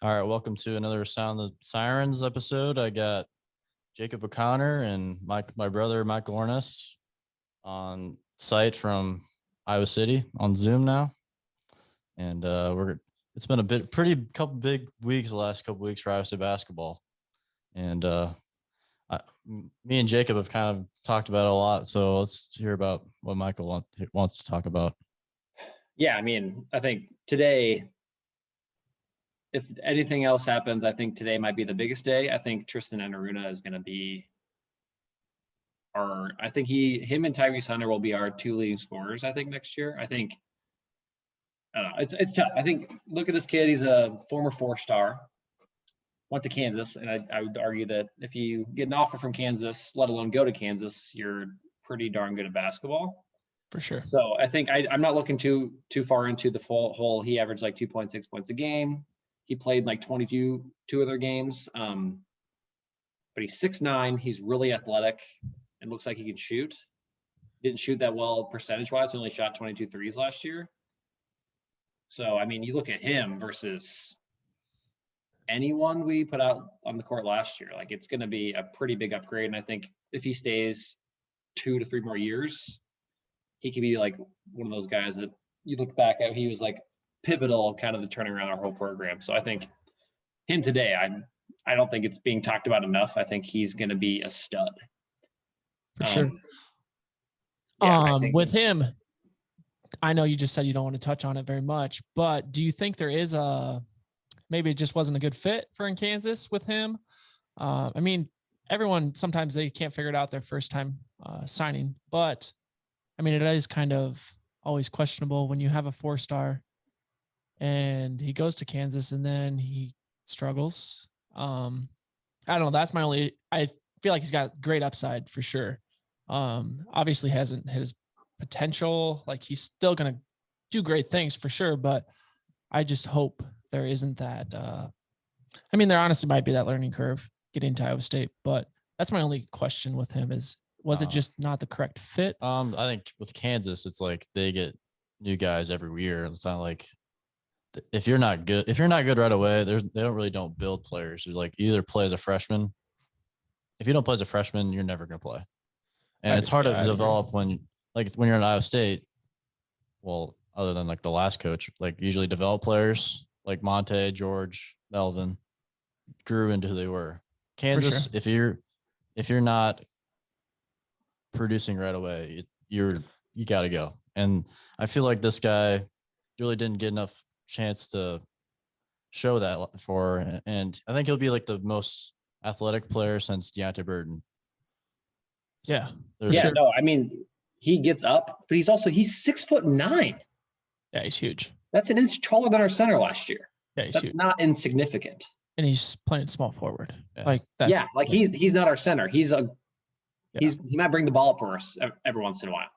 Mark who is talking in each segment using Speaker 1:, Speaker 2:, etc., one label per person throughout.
Speaker 1: All right, welcome to another Sound the Sirens episode. I got Jacob O'Connor and my brother Michael Orness on site from Iowa City on Zoom now, and it's been couple big weeks the last couple weeks for Iowa State basketball, and me and Jacob have kind of talked about it a lot. So let's hear about what Michael wants to talk about.
Speaker 2: Yeah, I mean, I think today, if anything else happens, I think today might be the biggest day. I think Tristan Enaruna is going to be I think him and Tyrese Hunter will be our two leading scorers, I think, next year. I think, I don't know, it's tough. I think, look at this kid. He's a former 4-star, went to Kansas, and I would argue that if you get an offer from Kansas, let alone go to Kansas, you're pretty darn good at basketball.
Speaker 3: For sure.
Speaker 2: So I think I'm not looking too far into the full hole. He averaged like 2.6 points a game. He played like 22 of their games. But he's 6'9". He's really athletic and looks like he can shoot. Didn't shoot that well percentage-wise. He only shot 22 threes last year. So, I mean, you look at him versus anyone we put out on the court last year, like it's going to be a pretty big upgrade. And I think if he stays 2 to 3 more years, he could be like one of those guys that you look back at. He was like pivotal, kind of the turning around our whole program. So I think him today, I don't think it's being talked about enough. I think he's going to be a stud.
Speaker 3: For sure. With him, I know you just said you don't want to touch on it very much, but do you think there is maybe it just wasn't a good fit for in Kansas with him? I mean, everyone, sometimes they can't figure it out their first time signing, but I mean, it is kind of always questionable when you have a 4-star and he goes to Kansas and then he struggles. I don't know. That's I feel like he's got great upside for sure. Obviously hasn't hit his potential. Like he's still going to do great things for sure, but I just hope there isn't that. I mean, there honestly might be that learning curve getting to Iowa State, but that's my only question with him was it just not the correct fit?
Speaker 1: I think with Kansas, it's like they get new guys every year. It's not like if you're not good right away, they don't build players. You're like you either play as a freshman. If you don't play as a freshman, you're never going to play. And it's hard to develop when you're in Iowa State. Well, other than like the last coach, like usually develop players like Monte, George, Melvin grew into who they were. Kansas, sure. if you're not producing right away, you got to go. And I feel like this guy really didn't get enough chance to show that and I think he'll be like the most athletic player since Deontay Burden.
Speaker 3: Yeah.
Speaker 2: Sure. No, I mean, he gets up, but he's 6'9".
Speaker 3: Yeah, he's huge.
Speaker 2: That's an inch taller than our center last year.
Speaker 3: Yeah, that's huge.
Speaker 2: Not insignificant.
Speaker 3: And he's playing small forward.
Speaker 2: Yeah. He's not our center. He might bring the ball up for us every once in a while.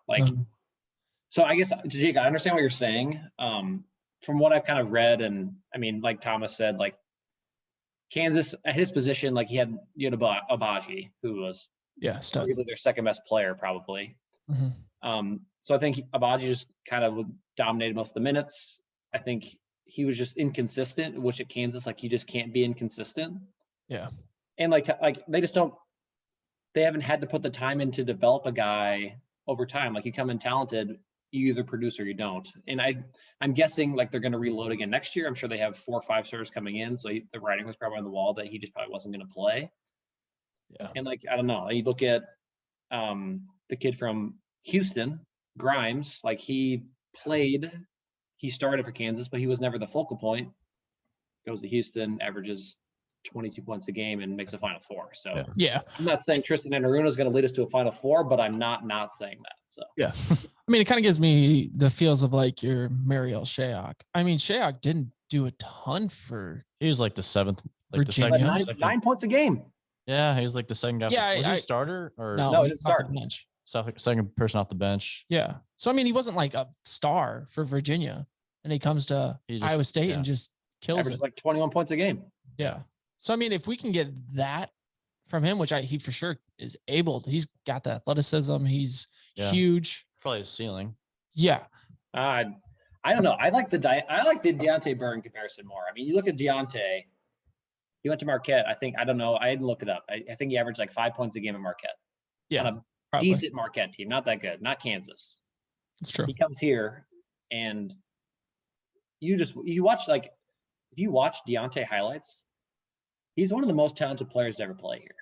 Speaker 2: So I guess, Jake, I understand what you're saying. From what I've kind of read, and I mean, like Thomas said, like Kansas at his position, like you had Abaji, who was arguably their second best player probably.
Speaker 3: Mm-hmm.
Speaker 2: So I think Abaji just kind of dominated most of the minutes. I think he was just inconsistent, which at Kansas, like you just can't be inconsistent.
Speaker 3: Yeah. And
Speaker 2: like they haven't had to put the time in to develop a guy over time. Like you come in talented, you either produce or you don't. And I'm guessing like they're going to reload again next year. I'm sure they have 4 or 5 stars coming in. So the writing was probably on the wall that he just probably wasn't going to play.
Speaker 3: Yeah.
Speaker 2: And like, I don't know, you look at the kid from Houston, Grimes, like he started for Kansas, but he was never the focal point. Goes to Houston, averages 22 points a game and makes a Final Four. So
Speaker 3: yeah,
Speaker 2: I'm not saying Tristan Enaruna is going to lead us to a Final Four, but I'm not saying that. So
Speaker 3: yeah, I mean, it kind of gives me the feels of like your Mariel Shayok. I mean, Shayok didn't do a ton for.
Speaker 1: He was like the seventh, like
Speaker 3: Virginia.
Speaker 1: the second,
Speaker 2: 9 points a game.
Speaker 1: Yeah, he was like the second guy.
Speaker 3: Yeah,
Speaker 1: was he a starter or
Speaker 2: no? He didn't start.
Speaker 3: The bench.
Speaker 1: Second person off the bench.
Speaker 3: Yeah, so I mean, he wasn't like a star for Virginia, and he comes to Iowa State and just kills it.
Speaker 2: Like 21 points a game.
Speaker 3: Yeah. So, I mean, if we can get that from him, which he for sure is able to, he's got the athleticism. He's huge.
Speaker 1: Probably his ceiling.
Speaker 3: Yeah.
Speaker 2: I don't know. I like the Deontay Burden comparison more. I mean, you look at Deontay, He went to Marquette. I don't know. I didn't look it up. I think he averaged like 5 points a game at Marquette.
Speaker 3: Yeah,
Speaker 2: On a
Speaker 3: probably.
Speaker 2: decent Marquette team, not that good, not Kansas.
Speaker 3: It's true.
Speaker 2: He comes here and you watch, like, if you watch Deontay highlights, he's one of the most talented players to ever play here.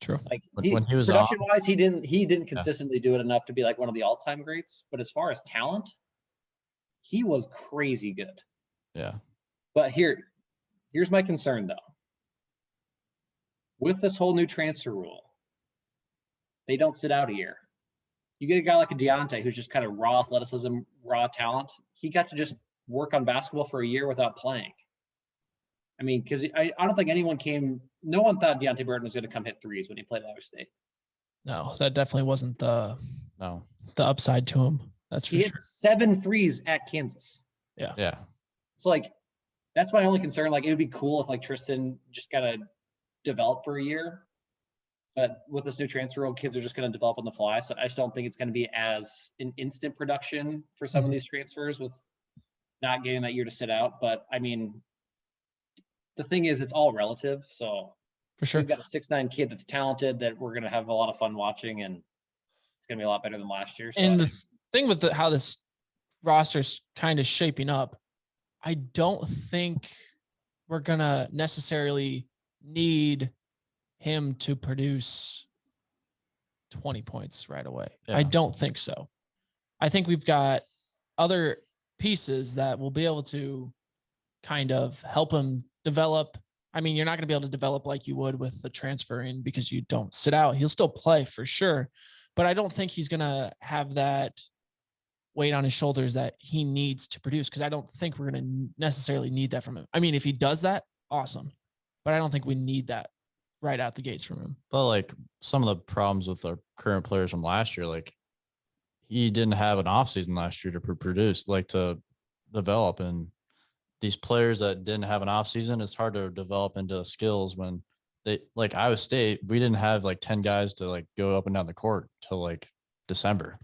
Speaker 3: True.
Speaker 2: Like,
Speaker 1: When he was
Speaker 2: production wise, he didn't
Speaker 1: Yeah.
Speaker 2: consistently do it enough to be like one of the all-time greats. But as far as talent, he was crazy good.
Speaker 1: Yeah.
Speaker 2: But here's my concern though. With this whole new transfer rule, they don't sit out a year. You get a guy like a Deontay who's just kind of raw athleticism, raw talent. He got to just work on basketball for a year without playing. I mean, because I don't think no one thought Deontay Burton was going to come hit threes when he played at Iowa State.
Speaker 3: No, that definitely wasn't the
Speaker 1: No.
Speaker 3: upside to him. That's for
Speaker 2: He
Speaker 3: sure.
Speaker 2: hit 7 threes at Kansas.
Speaker 1: Yeah.
Speaker 2: So, like, that's my only concern. Like, it would be cool if, like, Tristan just got to develop for a year. But with this new transfer rule, kids are just going to develop on the fly. So I just don't think it's going to be as an instant production for some of these transfers with not getting that year to sit out. But, I mean, the thing is, it's all relative. So
Speaker 3: For sure.
Speaker 2: we've got a 6'9" kid that's talented that we're going to have a lot of fun watching, and it's going to be a lot better than last year. So
Speaker 3: And the thing with how this roster's kind of shaping up, I don't think we're going to necessarily need him to produce 20 points right away. I
Speaker 1: Yeah.
Speaker 3: don't think so. I think we've got other pieces that will be able to kind of help him develop. I mean, you're not going to be able to develop like you would with the transfer in because you don't sit out. He'll still play for sure, but I don't think he's going to have that weight on his shoulders that he needs to produce, because I don't think we're going to necessarily need that from him. I mean, if he does that, awesome, but I don't think we need that right out the gates from him.
Speaker 1: But like some of the problems with our current players from last year, like he didn't have an offseason last year to produce, like to develop. And these players that didn't have an offseason, it's hard to develop into skills when they, like Iowa State, we didn't have like 10 guys to like go up and down the court till like December.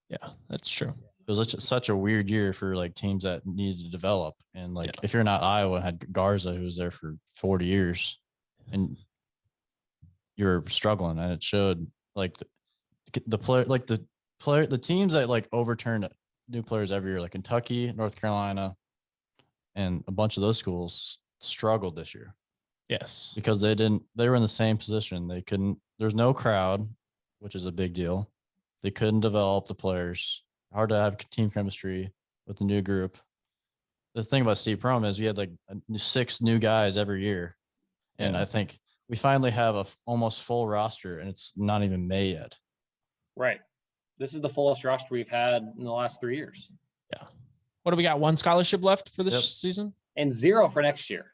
Speaker 3: Yeah, that's true.
Speaker 1: It was such a weird year for like teams that needed to develop. And like,
Speaker 3: Yeah.
Speaker 1: if you're not Iowa and had Garza, who was there for 40 years and you're struggling, and it showed. Like the teams that like overturned new players every year, like Kentucky, North Carolina, and a bunch of those schools struggled this year
Speaker 3: Yes.
Speaker 1: because they were in the same position. They couldn't, there's no crowd, which is a big deal. They couldn't develop the players. Hard to have team chemistry with the new group. The thing about Steve Prohm is we had like 6 new guys every year. And
Speaker 3: Yeah.
Speaker 1: I think we finally have a almost full roster, and it's not even May yet.
Speaker 2: right. This is the fullest roster we've had in the last 3 years.
Speaker 3: What do we got? 1 scholarship left for this
Speaker 1: Yep.
Speaker 3: season?
Speaker 2: And 0 for next year.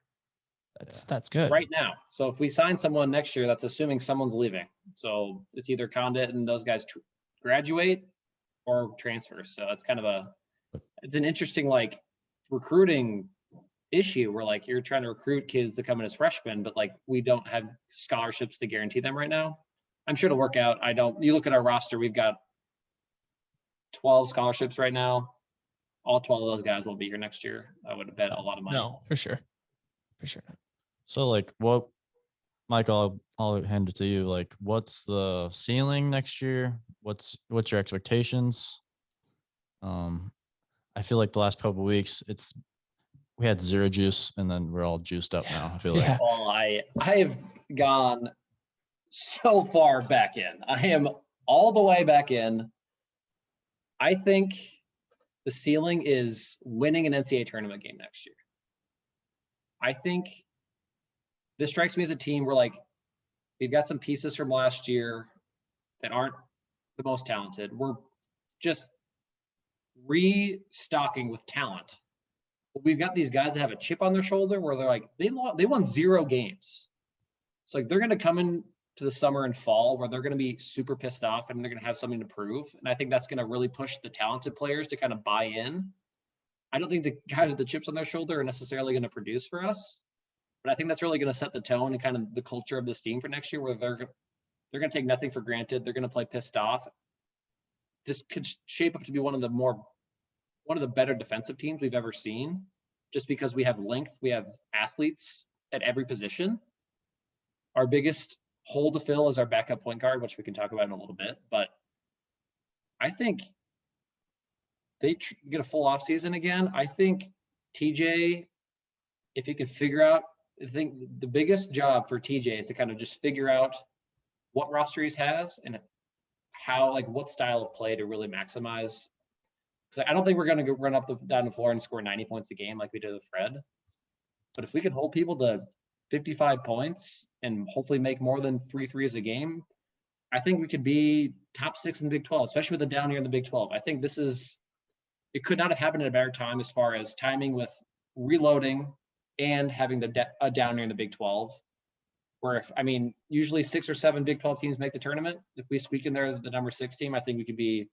Speaker 3: That's good.
Speaker 2: Right now. So if we sign someone next year, that's assuming someone's leaving. So it's either Condit and those guys graduate or transfer. So it's kind of it's an interesting like recruiting issue where like you're trying to recruit kids to come in as freshmen, but like we don't have scholarships to guarantee them right now. I'm sure it'll work out. You look at our roster, we've got 12 scholarships right now. All 12 of those guys will be here next year. I would bet a lot of money.
Speaker 3: No, for sure. For sure.
Speaker 1: So like what, Michael, I'll hand it to you. Like what's the ceiling next year? What's your expectations? I feel like the last couple of weeks we had 0 juice and then we're all juiced up now. I feel like.
Speaker 3: Yeah.
Speaker 2: Well, I have gone so far back in. I am all the way back in. I think the ceiling is winning an NCAA tournament game next year. I think this strikes me as a team where like we've got some pieces from last year that aren't the most talented. We're just restocking with talent. But we've got these guys that have a chip on their shoulder where they're like, they won 0 games. So like they're going to come in to the summer and fall where they're going to be super pissed off and they're going to have something to prove. And I think that's going to really push the talented players to kind of buy in. I don't think the guys with the chips on their shoulder are necessarily going to produce for us, but I think that's really going to set the tone and kind of the culture of this team for next year, where they're going to take nothing for granted. They're going to play pissed off. This could shape up to be one of the better defensive teams we've ever seen, just because we have length, we have athletes at every position. Our biggest hole to fill is our backup point guard, which we can talk about in a little bit. But I think they get a full offseason again. I think TJ, if he could figure out, I think the biggest job for TJ is to kind of just figure out what roster he has and how, like, what style of play to really maximize. Because I don't think we're going to run up down the floor and score 90 points a game like we did with Fred. But if we can hold people to 55 points and hopefully make more than 3 threes a game, I think we could be top 6 in the Big 12, especially with the down here in the Big 12. I think it could not have happened at a better time as far as timing with reloading and having a down year in the Big 12. Where, usually 6 or 7 Big 12 teams make the tournament. If we squeak in there as the number 6 team, I think we could be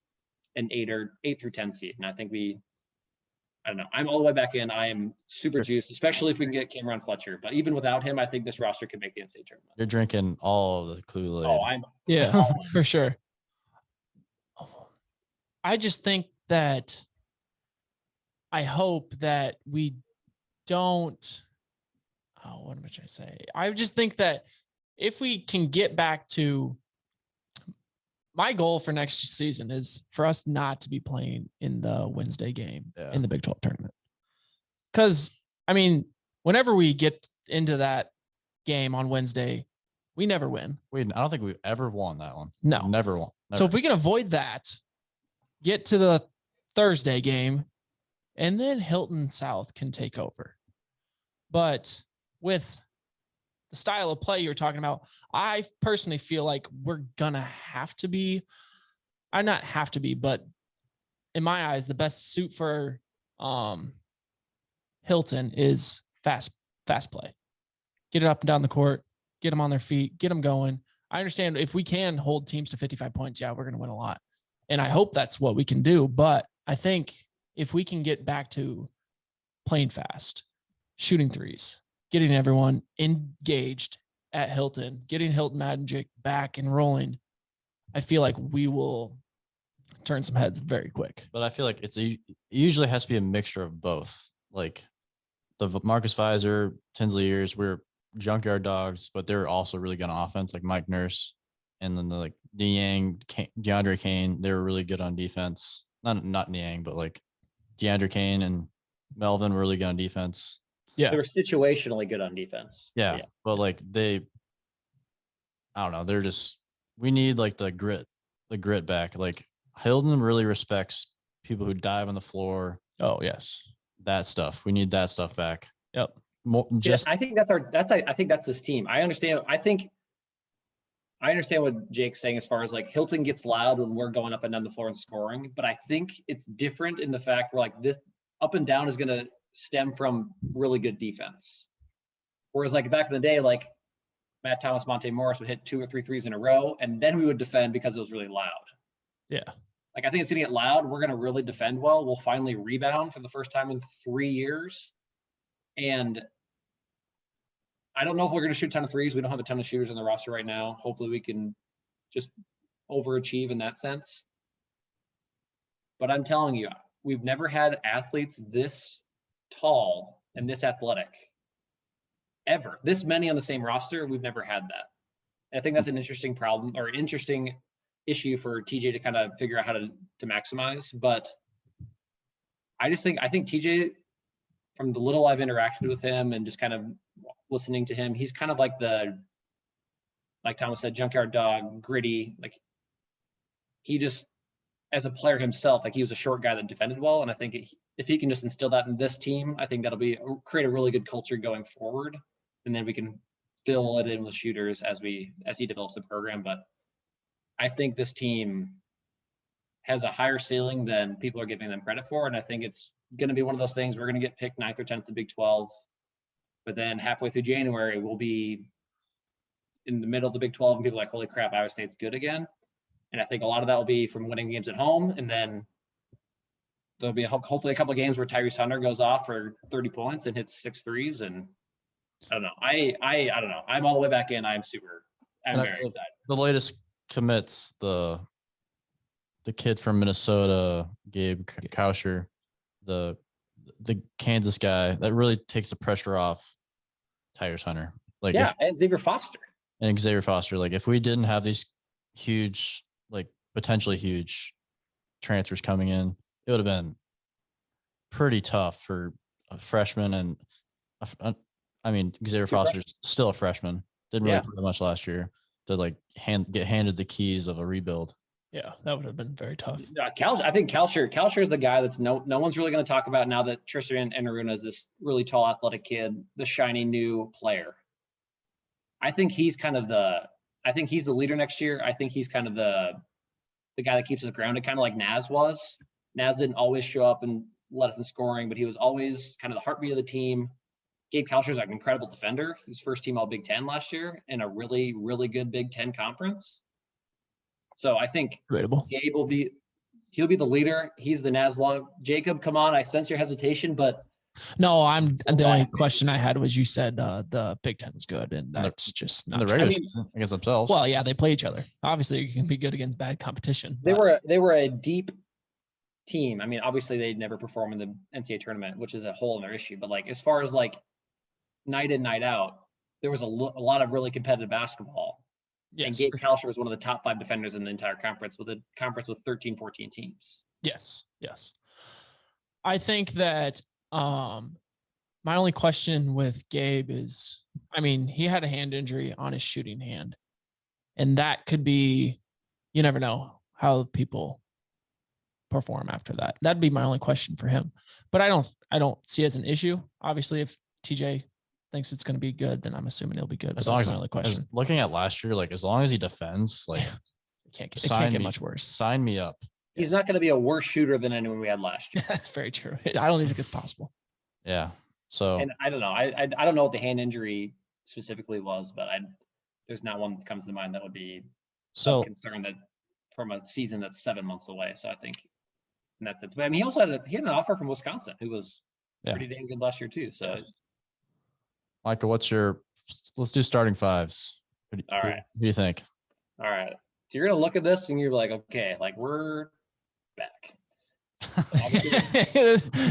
Speaker 2: an 8 through 10 seed. And I think I don't know. I'm all the way back in. I am super juiced, especially if we can get Cameron Fletcher. But even without him, I think this roster could make the NCAA tournament.
Speaker 1: You're drinking all of the Kool-Aid.
Speaker 3: Oh, for sure. I just think that I hope that we don't. Oh, what am I trying to say? I just think that if we can get back to, my goal for next season is for us not to be playing in the Wednesday game in the Big 12 tournament. Because, whenever we get into that game on Wednesday, we never win.
Speaker 1: I don't think we've ever won that one.
Speaker 3: No.
Speaker 1: We've never won. Never.
Speaker 3: So if we can avoid that, get to the Thursday game, and then Hilton South can take over. But with the style of play you're talking about, I personally feel like we're going to have to be, not have to be, but in my eyes, the best suit for Hilton is fast play. Get it up and down the court, get them on their feet, get them going. I understand if we can hold teams to 55 points, we're going to win a lot. And I hope that's what we can do. But I think if we can get back to playing fast, shooting threes, getting everyone engaged at Hilton, getting Hilton Magic back and rolling, I feel like we will turn some heads very quick.
Speaker 1: But I feel like it usually has to be a mixture of both. Like the Marcus Fizer, Tinsley years, we're junkyard dogs, but they're also really good on offense, like Mike Nurse. And then like Niang, DeAndre Kane, they were really good on defense. Not Niang, but like DeAndre Kane and Melvin were really good on defense.
Speaker 3: Yeah.
Speaker 2: They were situationally good on defense.
Speaker 1: Yeah. But like I don't know. We need like the grit back. Like Hilton really respects people who dive on the floor.
Speaker 3: Oh, yes.
Speaker 1: That stuff. We need that stuff back.
Speaker 3: Yep.
Speaker 2: I think that's this team. I understand what Jake's saying as far as like Hilton gets loud when we're going up and down the floor and scoring, but I think it's different in the fact where like this up and down is going to stem from really good defense. Whereas like back in the day, like Matt Thomas, Monte Morris would hit 2 or 3 threes in a row, and then we would defend because it was really loud.
Speaker 3: Yeah.
Speaker 2: Like I think it's going to get loud. We're going to really defend well. We'll finally rebound for the first time in 3 years. And I don't know if we're going to shoot a ton of threes. We don't have a ton of shooters on the roster right now. Hopefully we can just overachieve in that sense. But I'm telling you, we've never had athletes this tall and this athletic ever. This many on the same roster, we've never had that. And I think that's an interesting problem or an interesting issue for TJ to kind of figure out how to maximize. But I think TJ, from the little I've interacted with him and just kind of listening to him, he's kind of like like Thomas said, junkyard dog, gritty. Like he just, as a player himself, like he was a short guy that defended well. And I think if he can just instill that in this team, I think that'll create a really good culture going forward. And then we can fill it in with shooters as he develops the program. But I think this team has a higher ceiling than people are giving them credit for. And I think it's going to be one of those things we're going to get picked 9th or 10th in the Big 12. But then halfway through January, we'll be in the middle of the Big 12 and people are like, holy crap, Iowa State's good again. And I think a lot of that will be from winning games at home. And then there'll be hopefully a couple of games where Tyrese Hunter goes off for 30 points and hits 6 threes. And I don't know. I don't know. I'm all the way back in. I'm very excited.
Speaker 1: The latest commits, the kid from Minnesota, Gabe Kauscher, the Kansas guy, that really takes the pressure off Tyrese Hunter. Like,
Speaker 2: yeah, and Xavier Foster.
Speaker 1: And Xavier Foster. Like, if we didn't have these huge, like potentially huge transfers coming in, it would have been pretty tough for a freshman. And I mean, Xavier Foster's still a freshman. Didn't really play much last year to like get handed the keys of a rebuild.
Speaker 3: Yeah, that would have been very tough.
Speaker 2: I think Kalsher is the guy that's no one's really going to talk about now that Tristan Enaruna is this really tall, athletic kid, the shiny new player. I think he's the leader next year. I think he's kind of the guy that keeps us grounded, kind of like Naz was. Naz didn't always show up and let us in scoring, but he was always kind of the heartbeat of the team. Gabe Kalsher is an incredible defender. He was first team All Big Ten last year in a really, really good Big Ten conference. So I think Gabe he'll be the leader. He's the Naslog. Jacob, come on. I sense your hesitation, but
Speaker 3: no, the only question I had was you said the Big Ten is good, and that's just not
Speaker 1: the regular season against themselves.
Speaker 3: Well, yeah, they play each other. Obviously, you can be good against bad competition.
Speaker 2: They were a deep team. I mean, obviously they'd never perform in the NCAA tournament, which is a whole other issue. But like as far as like night in, night out, there was a lot of really competitive basketball. Yes, and Gabe Kalsher was one of the top 5 defenders in the entire conference, with a conference with 13, 14 teams.
Speaker 3: Yes. I think that my only question with Gabe is, I mean, he had a hand injury on his shooting hand, and that could be, you never know how people perform after that. That'd be my only question for him. But I don't see it as an issue. Obviously, if TJ thinks it's going to be good, then I'm assuming it'll be good.
Speaker 1: As long as my only question. Looking at last year, like as long as he defends, like
Speaker 3: it can't get much worse.
Speaker 1: Sign me up.
Speaker 2: He's not going to be a worse shooter than anyone we had last year.
Speaker 3: That's very true. I don't think it's possible.
Speaker 1: Yeah. So,
Speaker 2: and I don't know. I don't know what the hand injury specifically was, but there's not one that comes to mind that would be so concerned that from a season that's 7 months away. So I think in that sense. But I mean, he had an offer from Wisconsin, who was pretty dang good last year too. So.
Speaker 1: Michael, let's do starting fives.
Speaker 2: All right.
Speaker 1: What do you think?
Speaker 2: All right. So you're going to look at this and you're like, okay, like we're back.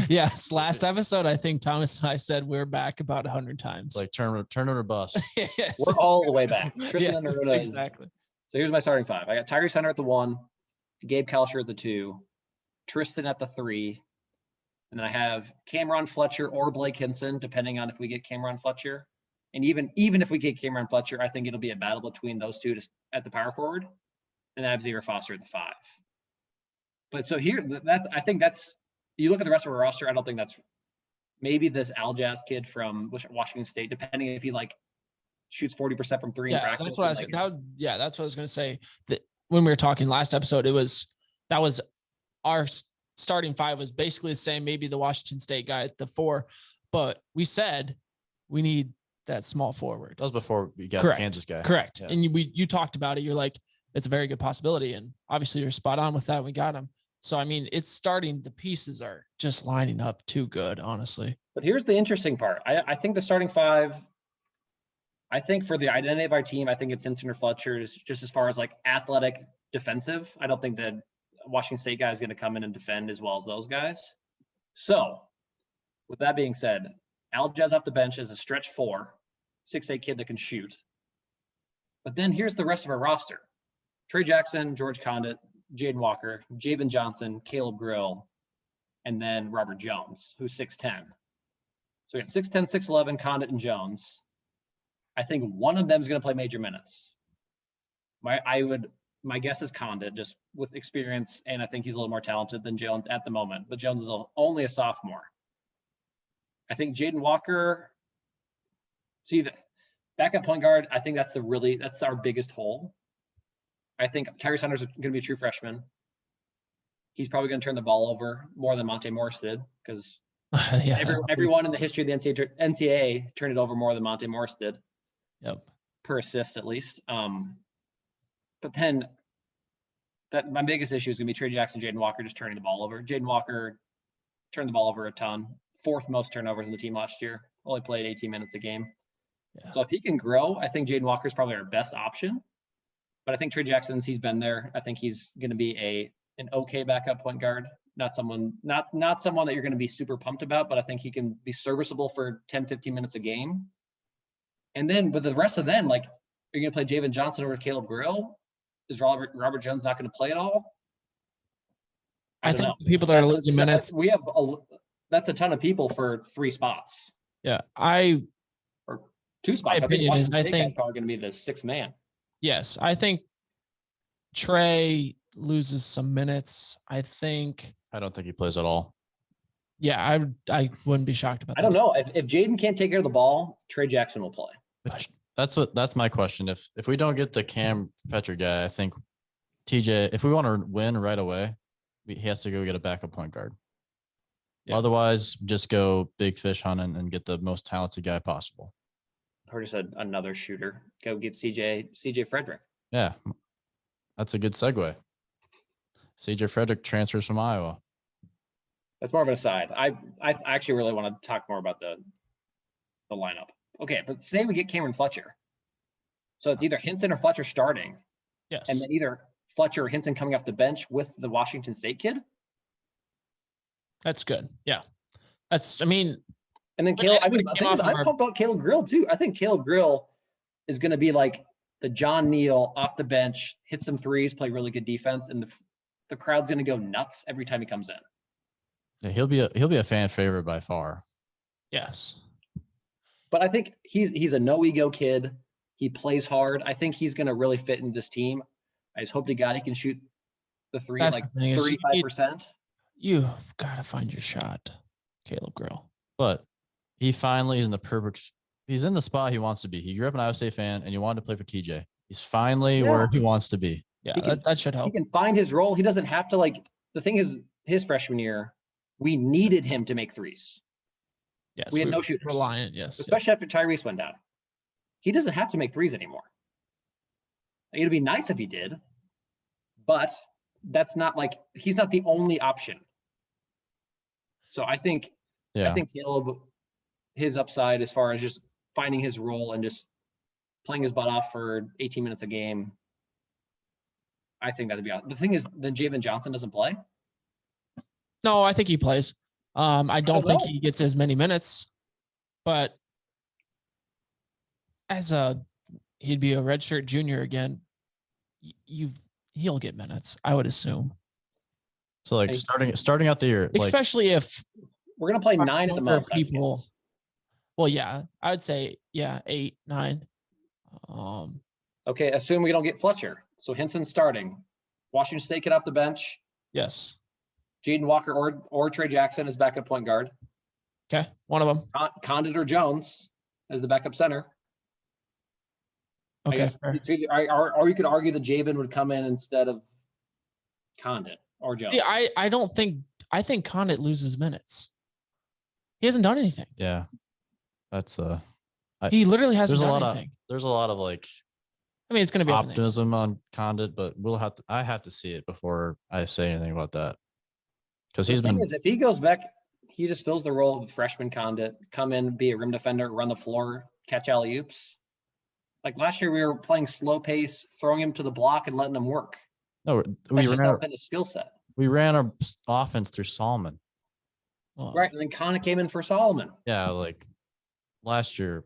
Speaker 3: Yes. Last episode, I think Thomas and I said we're back about 100 times.
Speaker 1: Like turn or bust.
Speaker 2: Yes. We're all the way back. Tristan
Speaker 3: exactly.
Speaker 2: So here's my starting 5. I got Tyrese Hunter at the 1, Gabe Kalsher at the 2, Tristan at the 3. And then I have Cameron Fletcher or Blake Hinson, depending on if we get Cameron Fletcher. And even if we get Cameron Fletcher, I think it'll be a battle between those two at the power forward. And then I have Xavier Foster at the 5. But so here, you look at the rest of our roster, I don't think that's maybe this Aljaz kid from Washington State, depending if he like shoots 40% from 3 in practice.
Speaker 3: That's what I was that's what I was going to say. That when we were talking last episode, that was our starting 5 was basically the same, maybe the Washington State guy at the 4, but we said we need that small forward.
Speaker 1: That was before we got the Kansas guy.
Speaker 3: Correct. Yeah. And you talked about it. You're like, it's a very good possibility. And obviously you're spot on with that. We got him. So, I mean, it's starting, the pieces are just lining up too good, honestly.
Speaker 2: But here's the interesting part. I think the starting 5, I think for the identity of our team, I think it's Hinson or Fletcher, is just as far as like athletic defensive. I don't think that Washington State guy is going to come in and defend as well as those guys. So with that being said, Aljaz off the bench is a stretch 4, 6'8" kid that can shoot. But then here's the rest of our roster. Trey Jackson, George Condit, Jaden Walker, Javen Johnson, Caleb Grill, and then Robert Jones, who's 6'10". So we got 6'10", 6'11", Condit and Jones. I think one of them is going to play major minutes. My guess is Condit, just with experience, and I think he's a little more talented than Jones at the moment. But Jones is only a sophomore. I think Jaden Walker, the backup point guard, I think that's our biggest hole. I think Tyrese Hunter's going to be a true freshman. He's probably going to turn the ball over more than Monte Morris did, because everyone in the history of the NCAA turned it over more than Monte Morris did.
Speaker 3: Yep.
Speaker 2: Per assist, at least. But then my biggest issue is going to be Trey Jackson, Jaden Walker just turning the ball over. Jaden Walker turned the ball over a ton. 4th most turnovers in the team last year. Only played 18 minutes a game. Yeah. So if he can grow, I think Jaden Walker is probably our best option. But I think Trey Jackson, he's been there. I think he's going to be an okay backup point guard. Not someone that you're going to be super pumped about, but I think he can be serviceable for 10, 15 minutes a game. And then, but the rest of them, like, are you going to play Javen Johnson over Caleb Grill? Is Robert Jones not going to play at all?
Speaker 3: I
Speaker 2: don't
Speaker 3: think
Speaker 2: know.
Speaker 3: the people that are
Speaker 2: That's
Speaker 3: losing minutes.
Speaker 2: We have that's a ton of people for 3 spots
Speaker 3: Yeah,
Speaker 2: or 2 spots. I think
Speaker 3: opinion is,
Speaker 2: Washington State guy's probably going to be the 6th man.
Speaker 3: yes, I think Trey loses some minutes. I
Speaker 1: don't think he plays at all.
Speaker 3: Yeah, I wouldn't be shocked about that.
Speaker 2: I don't know. If Jaden can't take care of the ball, Trey Jackson will play.
Speaker 1: That's my question. If we don't get the Cam Petcher guy, I think TJ, if we want to win right away, he has to go get a backup point guard. Yeah. Otherwise, just go big fish hunting and get the most talented guy possible.
Speaker 2: Or just another shooter. Go get CJ Frederick.
Speaker 1: Yeah, that's a good segue. CJ Frederick transfers from Iowa.
Speaker 2: That's more of an aside. I actually really want to talk more about the lineup. Okay, but say we get Cameron Fletcher. So it's either Hinson or Fletcher starting.
Speaker 3: Yes.
Speaker 2: And then either Fletcher or Hinson coming off the bench with the Washington State kid.
Speaker 3: That's good. Yeah. And
Speaker 2: then Caleb, I'm pumped about Caleb Grill too. I think Caleb Grill is going to be like the John Neal off the bench, hit some threes, play really good defense, and the crowd's going to go nuts every time he comes in.
Speaker 1: Yeah, he'll be a fan favorite by far.
Speaker 3: Yes.
Speaker 2: But I think he's a no ego kid. He plays hard. I think he's going to really fit in this team. I just hope to God he can shoot the three
Speaker 3: That's
Speaker 2: like 35%.
Speaker 3: You've got to find your shot, Caleb Grill.
Speaker 1: But he finally is in the perfect. He's in the spot he wants to be. He grew up an Iowa State fan, and he wanted to play for TJ. He's finally where he wants to be.
Speaker 3: Yeah, that should help.
Speaker 2: He can find his role. He doesn't have to the thing is, his freshman year, we needed him to make threes.
Speaker 3: Yes,
Speaker 2: we had no shooters.
Speaker 3: Reliant, yes.
Speaker 2: Especially after Tyrese went down. He doesn't have to make threes anymore. It'd be nice if he did, but that's not he's not the only option. So I think Caleb, his upside as far as just finding his role and just playing his butt off for 18 minutes a game, I think that'd be awesome. The thing is, then Javen Johnson doesn't play.
Speaker 3: No, I think he plays. I don't think he gets as many minutes, but he'd be a redshirt junior again. He'll get minutes, I would assume.
Speaker 1: So starting out the year,
Speaker 3: especially if
Speaker 2: we're gonna play 9 at the most.
Speaker 3: People. Well, yeah, I would say 8, 9.
Speaker 2: Okay, assume we don't get Fletcher. So Hinson's starting. Washington State kid off the bench.
Speaker 3: Yes.
Speaker 2: Jaden Walker or Trey Jackson as backup point guard.
Speaker 3: Okay, one of them.
Speaker 2: Condit or Jones as the backup center.
Speaker 3: Okay.
Speaker 2: Or you could argue that Javen would come in instead of Condit or Jones.
Speaker 3: Yeah, I think Condit loses minutes. He hasn't done anything.
Speaker 1: Yeah, that's
Speaker 3: he literally hasn't done anything.
Speaker 1: There's a lot of
Speaker 3: it's going to be
Speaker 1: optimism on Condit, but I have to see it before I say anything about that. Because
Speaker 2: if he goes back, he just fills the role of freshman Condit, come in, be a rim defender, run the floor, catch alley-oops. Like last year, we were playing slow pace, throwing him to the block and letting him work.
Speaker 1: No,
Speaker 2: we ran his skill set.
Speaker 1: We ran our offense through Solomon.
Speaker 2: Right, and then Condit came in for Solomon.
Speaker 1: Yeah, last year,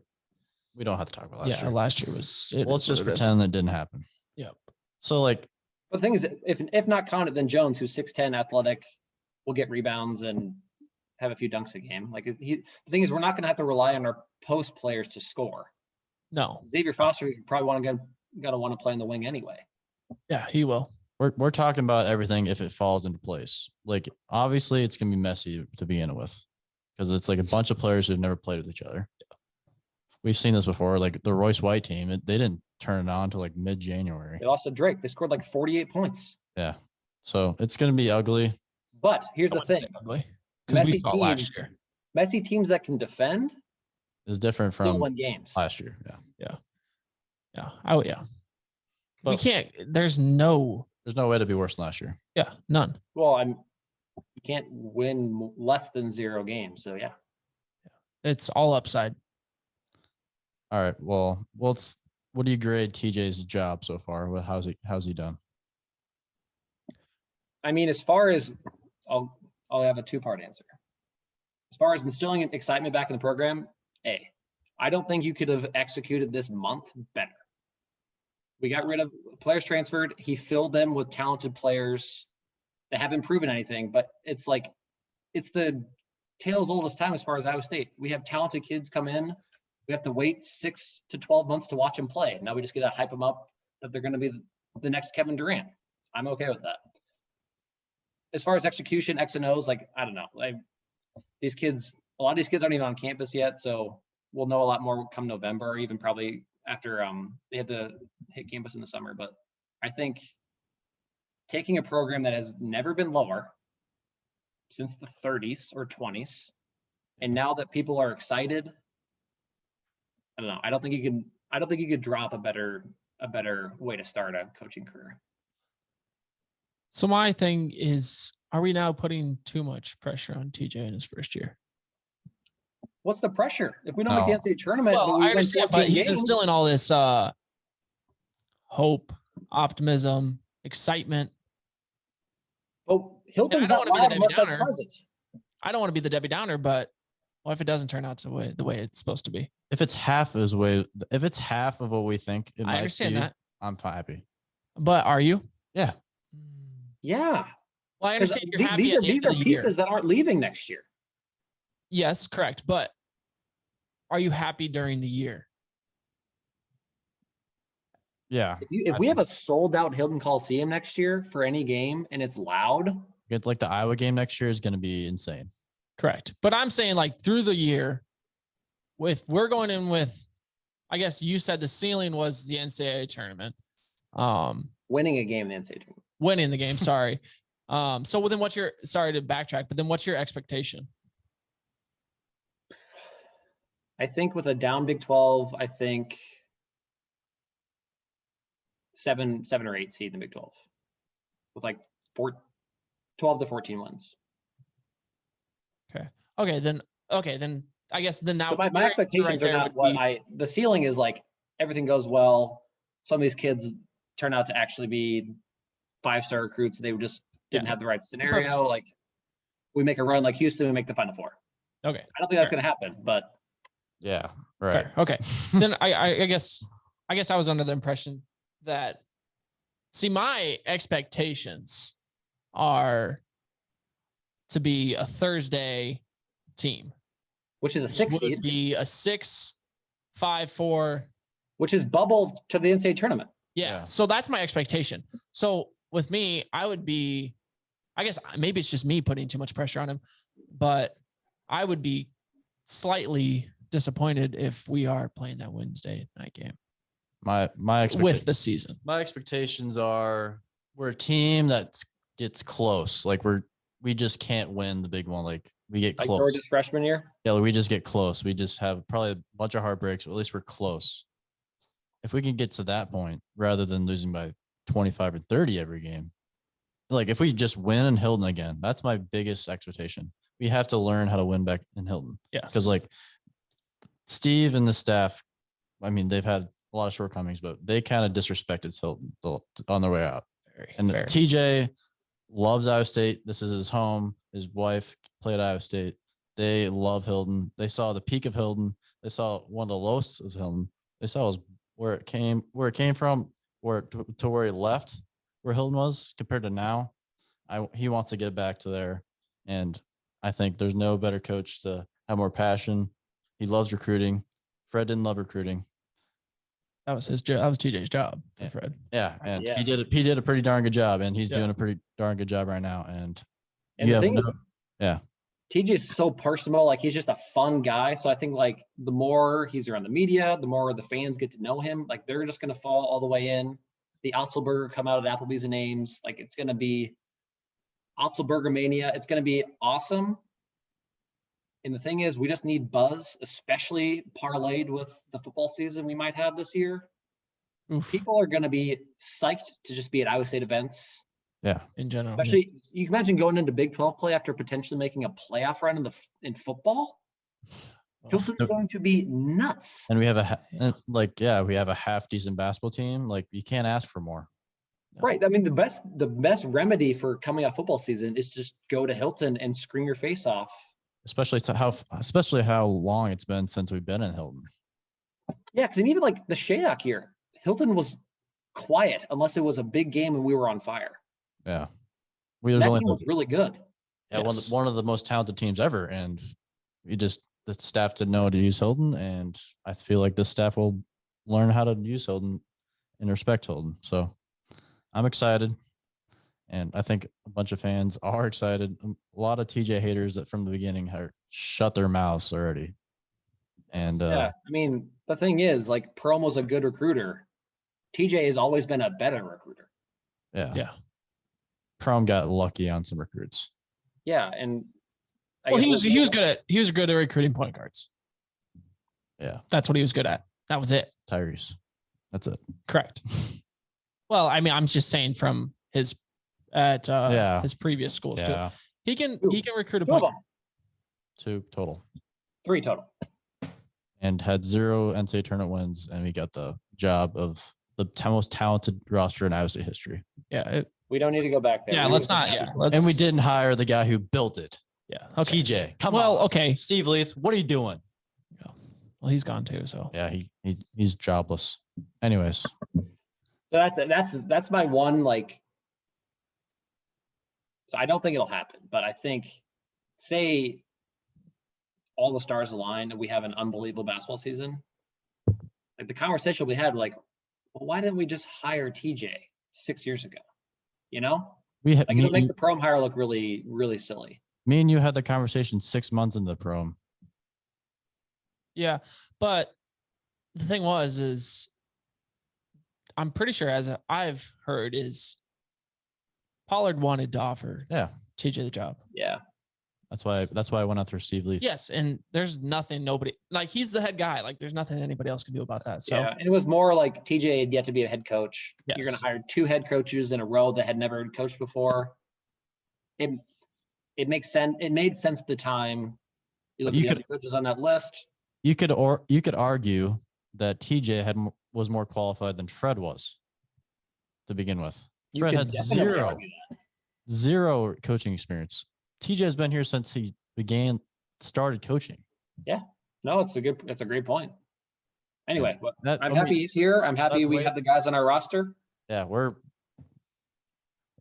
Speaker 1: we don't have to talk about last year.
Speaker 3: Yeah, last year was.
Speaker 1: Let's just pretend that didn't happen.
Speaker 3: Yep.
Speaker 1: So
Speaker 2: but the thing is, if not Condit, then Jones, who's 6'10", athletic, will get rebounds and have a few dunks a game. The thing is, we're not going to have to rely on our post players to score.
Speaker 3: No.
Speaker 2: Xavier Foster probably gonna want to play in the wing anyway.
Speaker 3: Yeah, he will.
Speaker 1: We're talking about everything if it falls into place. Obviously, it's gonna be messy to begin with because it's a bunch of players who've never played with each other. We've seen this before. The Royce White team, they didn't turn it on until mid-January.
Speaker 2: They lost to Drake. They scored 48 points.
Speaker 1: Yeah, so it's gonna be ugly.
Speaker 2: But here's the thing: messy teams that can defend
Speaker 1: is different from
Speaker 2: still win games
Speaker 1: last year.
Speaker 3: Yeah. Oh yeah. But we can't. There's no
Speaker 1: way to be worse than last year.
Speaker 3: Yeah, none.
Speaker 2: Well, you can't win less than 0 games. So yeah.
Speaker 3: It's all upside.
Speaker 1: All right. Well, what do you grade TJ's job so far? How's he done?
Speaker 2: As far as I'll have a 2-part answer. As far as instilling excitement back in the program, A. I don't think you could have executed this month better. We got rid of players transferred. He filled them with talented players that haven't proven anything, but it's like, it's the tale's oldest time as far as Iowa State. We have talented kids come in. We have to wait 6 to 12 months to watch them play. Now we just get to hype them up that they're going to be the next Kevin Durant. I'm okay with that. As far as execution, X and O's, like, I don't know. Like, these kids, a lot of these kids aren't even on campus yet, so we'll know a lot more come November, or even probably after they had to hit campus in the summer. But I think taking a program that has never been lower since the 30s or 20s, and now that people are excited, I don't know. I don't think you could drop a better way to start a coaching career.
Speaker 3: So my thing is, are we now putting too much pressure on TJ in his first year?
Speaker 2: What's the pressure? If we don't make the NCAA tournament,
Speaker 3: well,
Speaker 2: but we
Speaker 3: I understand, but he's
Speaker 2: games,
Speaker 3: instilling all this hope, optimism, excitement.
Speaker 2: Oh, Hilton's not loud unless that's present.
Speaker 3: I don't want to be the Debbie Downer, but what if it doesn't turn out the way it's supposed to be?
Speaker 1: If it's half of what we think it might be, I understand that. I'm happy.
Speaker 3: But are you?
Speaker 1: Yeah.
Speaker 2: Yeah.
Speaker 3: Well, I understand you're happy.
Speaker 2: These are pieces that aren't leaving next year.
Speaker 3: Yes, correct. But are you happy during the year?
Speaker 1: Yeah.
Speaker 2: If we have a sold out Hilton Coliseum next year for any game and it's loud,
Speaker 1: it's like the Iowa game next year is going to be insane.
Speaker 3: Correct. But I'm saying, like, through the year, we're going in with, I guess you said the ceiling was the NCAA tournament.
Speaker 2: Winning a game in the NCAA tournament.
Speaker 3: Winning the game, sorry. So then sorry to backtrack, but then what's your expectation?
Speaker 2: I think with a down Big 12, I think 7 or 8 seed in the Big 12 with like 12 to 14 wins.
Speaker 3: Okay. Then I guess now
Speaker 2: so my expectations are not what the ceiling is. Like, everything goes well. Some of these kids turn out to actually be 5-star recruits. They just didn't have the right scenario. Perfect. Like, we make a run like Houston, we make the Final Four.
Speaker 3: Okay.
Speaker 2: I don't think that's going to happen, but
Speaker 1: yeah, right.
Speaker 3: Fair. Okay. Then I guess I was under the impression that, my expectations are to be a Thursday team,
Speaker 2: which is a 6 seed.
Speaker 3: Be a 6, 5, 4,
Speaker 2: which is bubble to the NCAA tournament.
Speaker 3: Yeah. So that's my expectation. So with me, I would be, I guess maybe it's just me putting too much pressure on him, but I would be slightly disappointed if we are playing that Wednesday night game.
Speaker 1: My
Speaker 3: with the season.
Speaker 1: My expectations are we're a team that gets close. Like we just can't win the big one. Like, we get close.
Speaker 2: Like Georgia's freshman year?
Speaker 1: Yeah, we just get close. We just have probably a bunch of heartbreaks, but at least we're close. If we can get to that point rather than losing by 25 or 30 every game, like if we just win in Hilton again, that's my biggest expectation. We have to learn how to win back in Hilton.
Speaker 3: Yeah.
Speaker 1: Because like Steve and the staff, I mean, they've had a lot of shortcomings, but they kind of disrespected Hilton on their way out. And TJ loves Iowa State. This is his home. His wife played Iowa State. They love Hilton. They saw the peak of Hilton. They saw one of the lowest of Hilton. They saw where it came from, to where he left, where Hilton was compared to now. He wants to get back to there. And I think there's no better coach to have more passion. He loves recruiting. Fred didn't love recruiting.
Speaker 3: That was his job. That was TJ's job,
Speaker 1: yeah.
Speaker 3: Fred.
Speaker 1: Yeah, and he did a pretty darn good job, and he's doing a pretty darn good job right now. And
Speaker 2: the thing is, TJ is so personal. Like, he's just a fun guy. So I think, like, the more he's around the media, the more the fans get to know him. Like, they're just going to fall all the way in. The Otzelberger come out at Applebee's and Ames. Like, it's going to be Otzelberger mania. It's going to be awesome. And the thing is, we just need buzz, especially parlayed with the football season we might have this year. Oof. People are going to be psyched to just be at Iowa State events.
Speaker 1: Yeah,
Speaker 3: in general.
Speaker 2: Especially, you can imagine going into Big 12 play after potentially making a playoff run in football. Hilton's going to be nuts.
Speaker 1: And we have a half decent basketball team. Like, you can't ask for more.
Speaker 2: Right. I mean, the best remedy for coming off football season is just go to Hilton and scream your face off.
Speaker 1: Especially how long it's been since we've been in Hilton.
Speaker 2: Yeah, because even like the Shaydock here, Hilton was quiet unless it was a big game and we were on fire.
Speaker 1: Yeah.
Speaker 2: That game was really good.
Speaker 1: Yeah, one of the most talented teams ever. And the staff didn't know how to use Hilton. And I feel like this staff will learn how to use Hilton and respect Hilton. So I'm excited. And I think a bunch of fans are excited. A lot of TJ haters that from the beginning have shut their mouths already. And
Speaker 2: yeah, I mean, the thing is, like, Promo's a good recruiter. TJ has always been a better recruiter.
Speaker 3: Yeah.
Speaker 1: Prom got lucky on some recruits.
Speaker 2: Yeah, and
Speaker 3: he was good at recruiting point guards.
Speaker 1: Yeah,
Speaker 3: that's what he was good at. That was it.
Speaker 1: Tyrese. That's it.
Speaker 3: Correct. Well, I mean, I'm just saying from his previous schools too. He can recruit a point guard.
Speaker 1: 2 total.
Speaker 2: 3 total.
Speaker 1: And had 0 NCAA tournament wins, and we got the job of the most talented roster in Iowa State history.
Speaker 3: Yeah.
Speaker 2: We don't need to go back there.
Speaker 3: Yeah, let's not. Yeah.
Speaker 1: And we didn't hire the guy who built it.
Speaker 3: Yeah. Okay.
Speaker 1: TJ. Come on.
Speaker 3: Okay.
Speaker 1: Steve Leith, what are you doing?
Speaker 3: Yeah. Well, he's gone too. So
Speaker 1: yeah, he's jobless. Anyways.
Speaker 2: So that's my one, like, so I don't think it'll happen, but I think, say all the stars align and we have an unbelievable basketball season, like the conversation we had, like, well, why didn't we just hire TJ 6 years ago? You know, it'll make the prom hire look really, really silly.
Speaker 1: Me and you had the conversation 6 months into the prom.
Speaker 3: Yeah, but the thing is I'm pretty sure, as I've heard, is Pollard wanted to offer TJ the job.
Speaker 2: Yeah.
Speaker 1: That's why I went after Steve Leith.
Speaker 3: Yes, and there's nothing he's the head guy. Like, there's nothing anybody else can do about that. So
Speaker 2: yeah, and it was more like TJ had yet to be a head coach.
Speaker 3: Yes.
Speaker 2: You're going to hire 2 head coaches in a row that had never coached before. It makes sense. It made sense at the time. You look at the other coaches on that list.
Speaker 1: You could argue that TJ was more qualified than Fred was to begin with. Fred had zero coaching experience. TJ has been here since he started coaching.
Speaker 2: Yeah, no, it's a great point. Anyway, I'm happy he's here. I'm happy we have the guys on our roster.
Speaker 1: Yeah,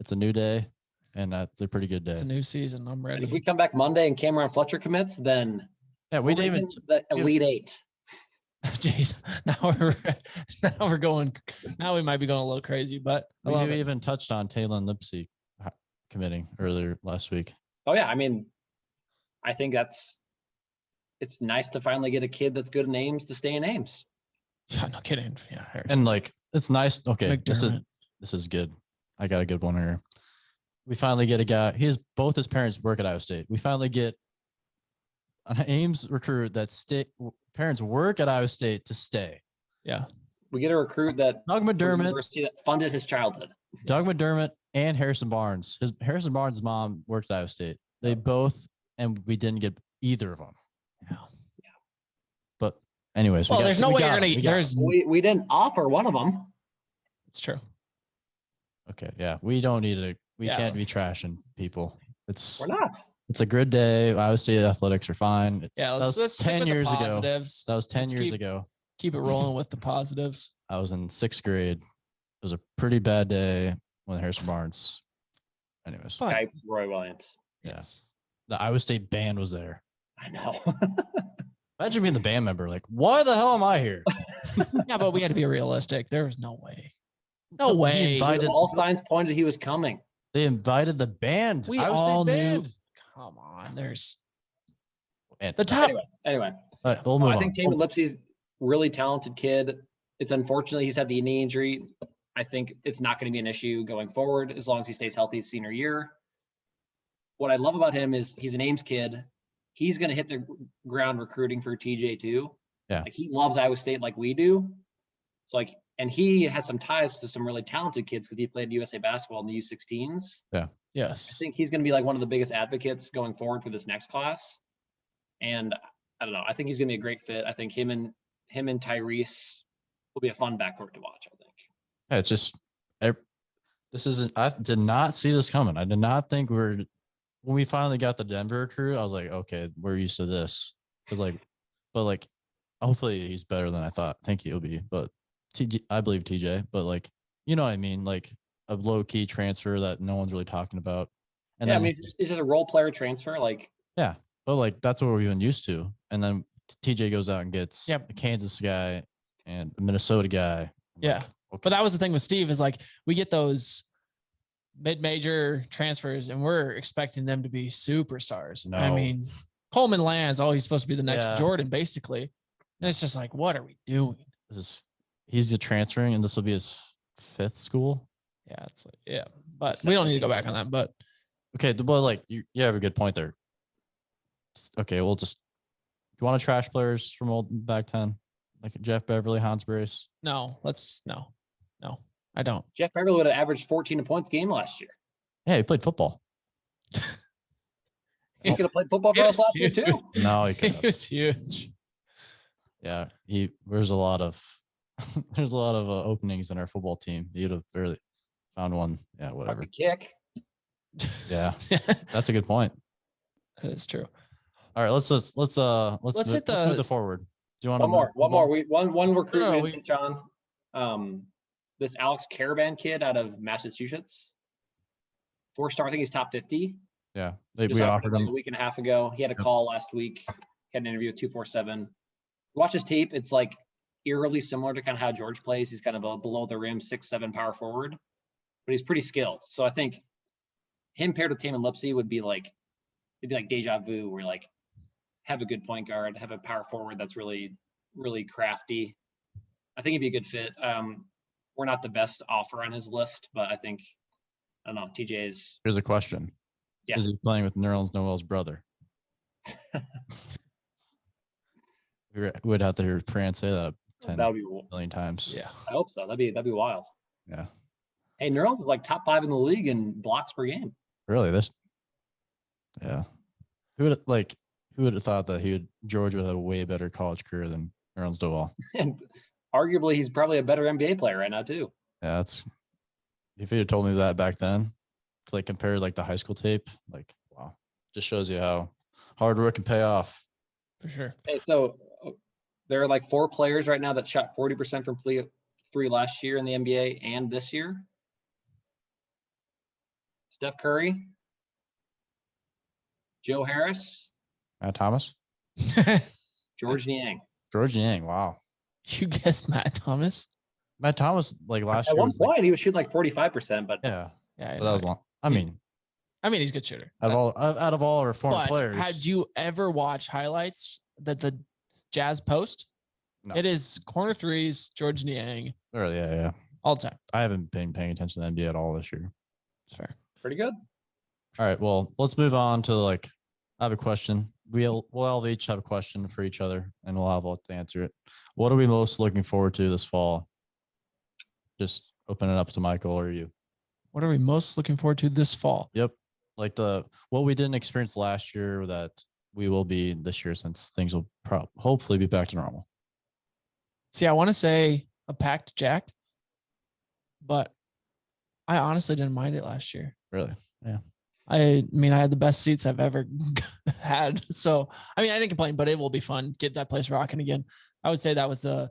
Speaker 1: it's a new day, and it's a pretty good day.
Speaker 3: It's a new season. I'm ready.
Speaker 2: And if we come back Monday and Cameron Fletcher commits, then
Speaker 1: we didn't even
Speaker 2: the Elite 8.
Speaker 3: Jeez, now we're going. Now we might be going a little crazy, but
Speaker 1: we even touched on Taylor Lipsy committing earlier last week.
Speaker 2: Oh yeah, I mean, I think it's nice to finally get a kid that's good at names to stay in names.
Speaker 3: Yeah, no kidding. Yeah,
Speaker 1: and like it's nice. Okay,
Speaker 3: McDermott.
Speaker 1: this is good. I got a good one here. We finally get a guy. Both his parents work at Iowa State. We finally get an Ames recruit that parents work at Iowa State to stay.
Speaker 3: Yeah,
Speaker 2: we get a recruit that
Speaker 1: Doug McDermott,
Speaker 2: university that funded his childhood.
Speaker 1: Doug McDermott and Harrison Barnes. Harrison Barnes' mom worked at Iowa State. They both, and we didn't get either of them.
Speaker 3: Yeah.
Speaker 1: But anyways,
Speaker 3: there's no way you're gonna.
Speaker 2: We didn't offer one of them.
Speaker 3: It's true.
Speaker 1: Okay. Yeah, we don't need to. We can't be trashing people.
Speaker 2: We're not.
Speaker 1: It's a good day. Iowa State athletics are fine.
Speaker 3: Yeah, let's
Speaker 1: 10 years ago.
Speaker 3: That
Speaker 1: was 10 years ago.
Speaker 3: Keep it rolling with the positives.
Speaker 1: I was in 6th grade. It was a pretty bad day when Harrison Barnes. Anyways,
Speaker 2: Skype Roy Williams.
Speaker 1: Yes, the Iowa State band was there.
Speaker 2: I know.
Speaker 1: Imagine being the band member. Like, why the hell am I here?
Speaker 3: Yeah, but we had to be realistic. There was no way. No way.
Speaker 2: All signs pointed he was coming.
Speaker 1: They invited the band.
Speaker 3: We all knew. Come on, there's
Speaker 1: the
Speaker 3: top.
Speaker 2: Anyway,
Speaker 1: we'll move on.
Speaker 2: I think Taylor Lipsy's really talented kid. It's unfortunately he's had the knee injury. I think it's not going to be an issue going forward as long as he stays healthy senior year. What I love about him is he's an Ames kid. He's going to hit the ground recruiting for TJ too.
Speaker 1: Yeah.
Speaker 2: Like he loves Iowa State like we do. So and he has some ties to some really talented kids because he played USA basketball in the U16s.
Speaker 1: Yeah.
Speaker 3: Yes.
Speaker 2: I think he's going to be like one of the biggest advocates going forward for this next class. And I don't know. I think he's going to be a great fit. I think him and Tyrese will be a fun backcourt to watch, I think.
Speaker 1: Yeah, it's just I did not see this coming. I did not think when we finally got the Denver recruit, I was like, okay, we're used to this. But hopefully he's better than I think he'll be. But I believe TJ. But like, you know what I mean? Like a low key transfer that no one's really talking about. And
Speaker 2: yeah,
Speaker 1: then
Speaker 2: I mean, it's just a role player transfer. Like,
Speaker 1: yeah, but like that's what we've been used to. And then TJ goes out and gets
Speaker 3: Yep.
Speaker 1: a Kansas guy and a Minnesota guy.
Speaker 3: Yeah.
Speaker 1: Like, okay.
Speaker 3: But that was the thing with Steve is like we get those mid-major transfers and we're expecting them to be superstars. I
Speaker 1: No.
Speaker 3: mean, Coleman Land's always supposed to be the next
Speaker 1: Yeah.
Speaker 3: Jordan, basically. And it's just like, what are we doing?
Speaker 1: He's just transferring, and this will be his 5th school.
Speaker 3: Yeah, it's like, yeah. But we don't need to go back on that. But
Speaker 1: okay, but like you have a good point there. Okay, we'll just you want to trash players from old back 10, like Jeff Beverly, Hans Brace?
Speaker 3: no, I don't.
Speaker 2: Jeff Beverly would have averaged 14 points a game last year.
Speaker 1: Yeah, he played football.
Speaker 2: He could have played football for us last year too.
Speaker 1: No, he
Speaker 3: He
Speaker 1: could.
Speaker 3: was huge.
Speaker 1: Yeah, there's a lot of openings in our football team. You'd have barely found one. Yeah, whatever.
Speaker 2: Like a kick.
Speaker 1: Yeah, that's a good point.
Speaker 3: That is true.
Speaker 1: All right, let's
Speaker 3: Let's
Speaker 1: move the forward. Do you want
Speaker 2: One more. One recruit
Speaker 3: No,
Speaker 2: we didn't touch on. This Alex Caravan kid out of Massachusetts. 4-star, I think he's top 50.
Speaker 1: Yeah,
Speaker 2: Just
Speaker 1: we
Speaker 2: offered
Speaker 1: offered
Speaker 2: him
Speaker 1: him.
Speaker 2: a week and a half ago. He had a call last week. He had an interview with 247. Watch his tape. It's like eerily similar to kind of how George plays. He's kind of a below the rim 6'7" power forward, but he's pretty skilled. So I think him paired with Taman Lipsey would be like, it'd be like deja vu, where like have a good point guard, have a power forward that's really, really crafty. I think he'd be a good fit. We're not the best offer on his list, but I think, I don't know, TJ is.
Speaker 1: Here's a question.
Speaker 2: Yeah.
Speaker 1: Is he playing with Nerlens Noel's brother? We would have to hear Fran say that 10
Speaker 2: That would be.
Speaker 1: million times.
Speaker 3: Yeah.
Speaker 2: I hope so. That'd be wild.
Speaker 1: Yeah.
Speaker 2: Hey, Nerlens is like top 5 in the league in blocks per game.
Speaker 1: Really? Yeah. Who would have thought that George would have a way better college career than Nerlens Noel?
Speaker 2: And arguably, he's probably a better NBA player right now too.
Speaker 1: Yeah, if you'd have told me that back then, like compared like the high school tape, like wow, just shows you how hard work can pay off.
Speaker 3: For sure.
Speaker 2: Hey, so there are like 4 players right now that shot 40% from three last year in the NBA and this year. Steph Curry, Joe Harris,
Speaker 1: Matt Thomas,
Speaker 2: George Niang.
Speaker 1: George Yang. Wow,
Speaker 3: You guessed Matt Thomas.
Speaker 1: Matt Thomas like last
Speaker 2: At
Speaker 1: year.
Speaker 2: one point, he was shooting like 45%, but
Speaker 1: Yeah,
Speaker 3: Yeah,
Speaker 1: but that was long. I mean,
Speaker 3: he's a good shooter.
Speaker 1: out of all our former
Speaker 3: But
Speaker 1: players,
Speaker 3: had you ever watched highlights that the Jazz post?
Speaker 1: No.
Speaker 3: It is corner threes, George Niang,
Speaker 1: yeah,
Speaker 3: all the time.
Speaker 1: I haven't been paying attention to the NBA at all this year.
Speaker 3: It's fair.
Speaker 2: pretty good.
Speaker 1: All right, well, let's move on to like. I have a question. We'll all each have a question for each other, and we'll have to answer it. What are we most looking forward to this fall? Just open it up to Michael or you.
Speaker 3: What are we most looking forward to this fall?
Speaker 1: Yep. Like what we didn't experience last year that we will be this year, since things will hopefully be back to normal.
Speaker 3: See, I want to say a packed Jack, but I honestly didn't mind it last year.
Speaker 1: Really? Yeah.
Speaker 3: I mean, I had the best seats I've ever had. So, I mean, I didn't complain, but it will be fun. Get that place rocking again. I would say that was the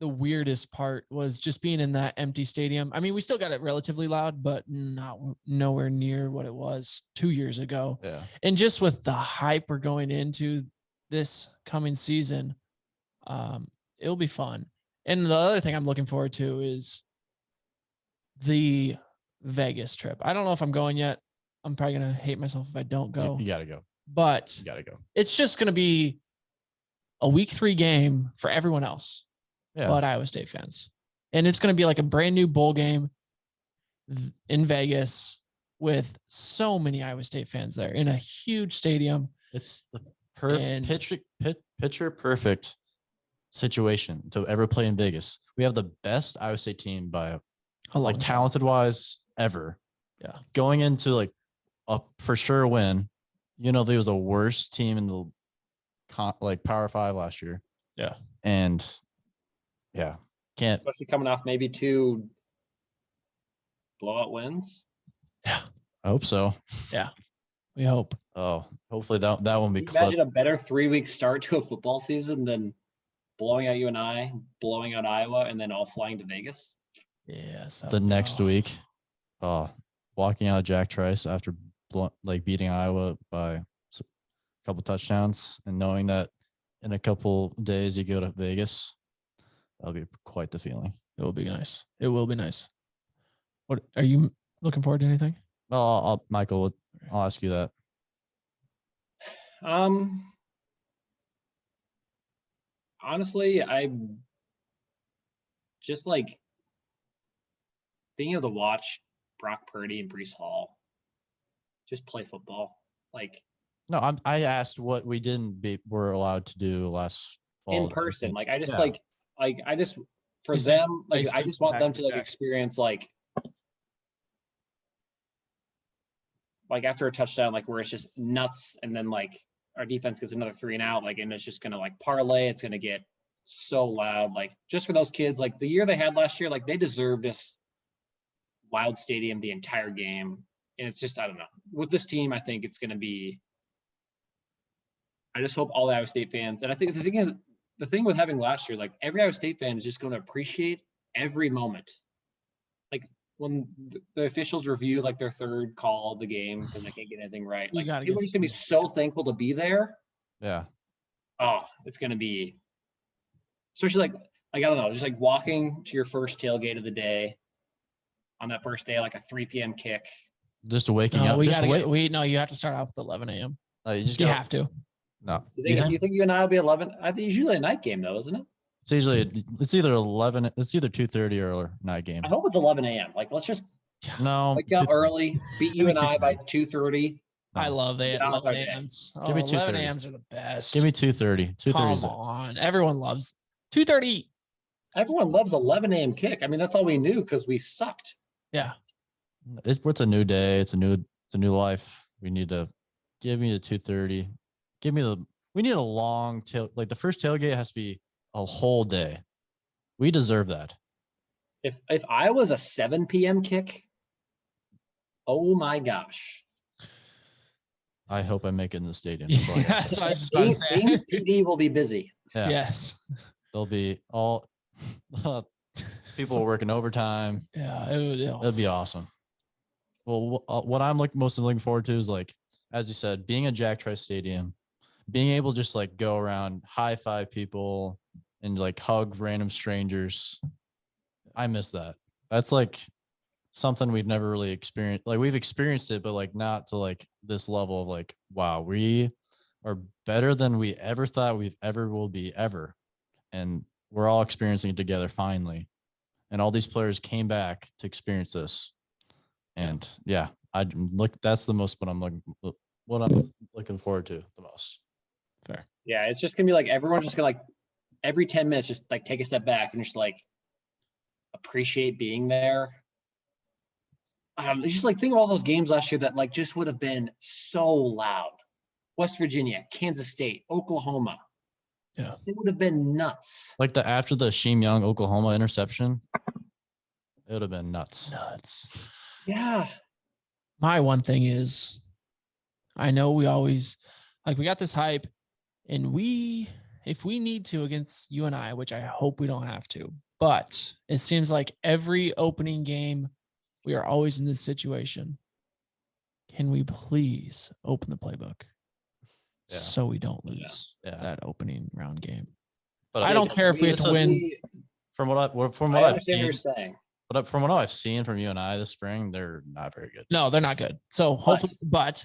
Speaker 3: weirdest part, was just being in that empty stadium. I mean, we still got it relatively loud, but nowhere near what it was 2 years ago.
Speaker 1: Yeah.
Speaker 3: And just with the hype we're going into this coming season, it'll be fun. And the other thing I'm looking forward to is the Vegas trip. I don't know if I'm going yet. I'm probably going to hate myself if I don't go.
Speaker 1: You got to go.
Speaker 3: But
Speaker 1: You got to go.
Speaker 3: it's just going to be a week 3 game for everyone else,
Speaker 1: Yeah.
Speaker 3: but Iowa State fans. And it's going to be like a brand new bowl game in Vegas with so many Iowa State fans there in a huge stadium.
Speaker 1: It's the picture perfect situation to ever play in Vegas. We have the best Iowa State team by like talented wise ever.
Speaker 3: Yeah.
Speaker 1: Going into like a for sure win. They was the worst team in the Power 5 last year.
Speaker 3: Yeah.
Speaker 1: And yeah, can't.
Speaker 2: Especially coming off maybe 2 blowout wins.
Speaker 3: Yeah.
Speaker 1: I hope so.
Speaker 3: Yeah. We hope.
Speaker 1: Oh, hopefully that won't be
Speaker 2: Can you imagine a better 3-week start to a football season than blowing out UNI, blowing out Iowa, and then all flying to Vegas.
Speaker 3: Yes.
Speaker 1: The next week, walking out of Jack Trice after beating Iowa by a couple touchdowns and knowing that in a couple days you go to Vegas, that'll be quite the feeling.
Speaker 3: It will be nice. It will be nice. What are you looking forward to anything?
Speaker 1: Michael, I'll ask you that.
Speaker 2: Honestly, I just like being able to watch Brock Purdy and Breece Hall just play football. Like,
Speaker 1: no, I asked what we were allowed to do last fall.
Speaker 2: In person. Like, I just
Speaker 1: Yeah.
Speaker 2: I just for
Speaker 3: You said
Speaker 2: them, like I just want them to like experience like after a touchdown, like where it's just nuts, and then like our defense gets another 3 and out, like, and it's just gonna like parlay. It's gonna get so loud, like just for those kids. Like the year they had last year, like they deserved this loud stadium the entire game. And it's just, I don't know. With this team, I think it's gonna be. I just hope all the Iowa State fans, and I think the thing with having last year, like every Iowa State fan is just going to appreciate every moment. Like when the officials review like their third call of the game because they can't get anything right. Like people are just gonna be so thankful to be there.
Speaker 1: Yeah.
Speaker 2: Oh, it's gonna be, especially like I don't know, just like walking to your first tailgate of the day on that first day, like a 3 p.m. kick.
Speaker 1: Just waking up.
Speaker 3: We gotta you have to start off with 11 a.m. You have to.
Speaker 1: No.
Speaker 2: You think you and I will be 11? I think it's usually a night game though, isn't it?
Speaker 1: It's either 11. It's either 2:30 or night game.
Speaker 2: I hope it's 11 a.m. Like let's just
Speaker 1: wake
Speaker 2: up early, beat you and I by 2:30.
Speaker 3: I love that. 11 a.m.s.
Speaker 1: Give me 2:30.
Speaker 3: 11 a.m.s are the best.
Speaker 1: Give me 2:30. 2:30.
Speaker 3: Come on, everyone loves 2:30.
Speaker 2: Everyone loves 11 a.m. kick. I mean, that's all we knew because we sucked.
Speaker 3: Yeah.
Speaker 1: It's a new day. It's a new life. We need to give me the 2:30. We need a long tail. Like the first tailgate has to be a whole day. We deserve that.
Speaker 2: If I was a 7 p.m. kick, oh my gosh.
Speaker 1: I hope I make it in the stadium.
Speaker 3: Yeah, so I was just about to say.
Speaker 2: Ames PD will be busy.
Speaker 1: Yeah.
Speaker 3: Yes.
Speaker 1: They'll be all people working overtime.
Speaker 3: Yeah,
Speaker 1: it'll be awesome. Well, what I'm mostly looking forward to is like, as you said, being at Jack Trice Stadium, being able to just like go around, high five people and like hug random strangers. I miss that. That's like something we've never really experienced. Like we've experienced it, but like not to like this level of like, wow, we are better than we ever thought we've ever will be ever. And we're all experiencing it together finally. And all these players came back to experience this. And yeah, that's the most what I'm looking forward to the most.
Speaker 3: Fair.
Speaker 2: Yeah, it's just gonna be like everyone's just gonna like every 10 minutes just like take a step back and just like appreciate being there. It's just like think of all those games last year that like just would have been so loud. West Virginia, Kansas State, Oklahoma.
Speaker 3: Yeah,
Speaker 2: it would have been nuts.
Speaker 1: Like after the Sheem Young Oklahoma interception, it would have been nuts.
Speaker 2: Yeah.
Speaker 3: My one thing is, I know we always like we got this hype, and if we need to against UNI, which I hope we don't have to, but it seems like every opening game we are always in this situation. Can we please open the playbook so we don't lose that opening round game? But I don't care if we have to win.
Speaker 1: From what I've seen,
Speaker 2: you're saying.
Speaker 1: But from what I've seen from UNI this spring, they're not very good.
Speaker 3: No, they're not good. So hopefully, but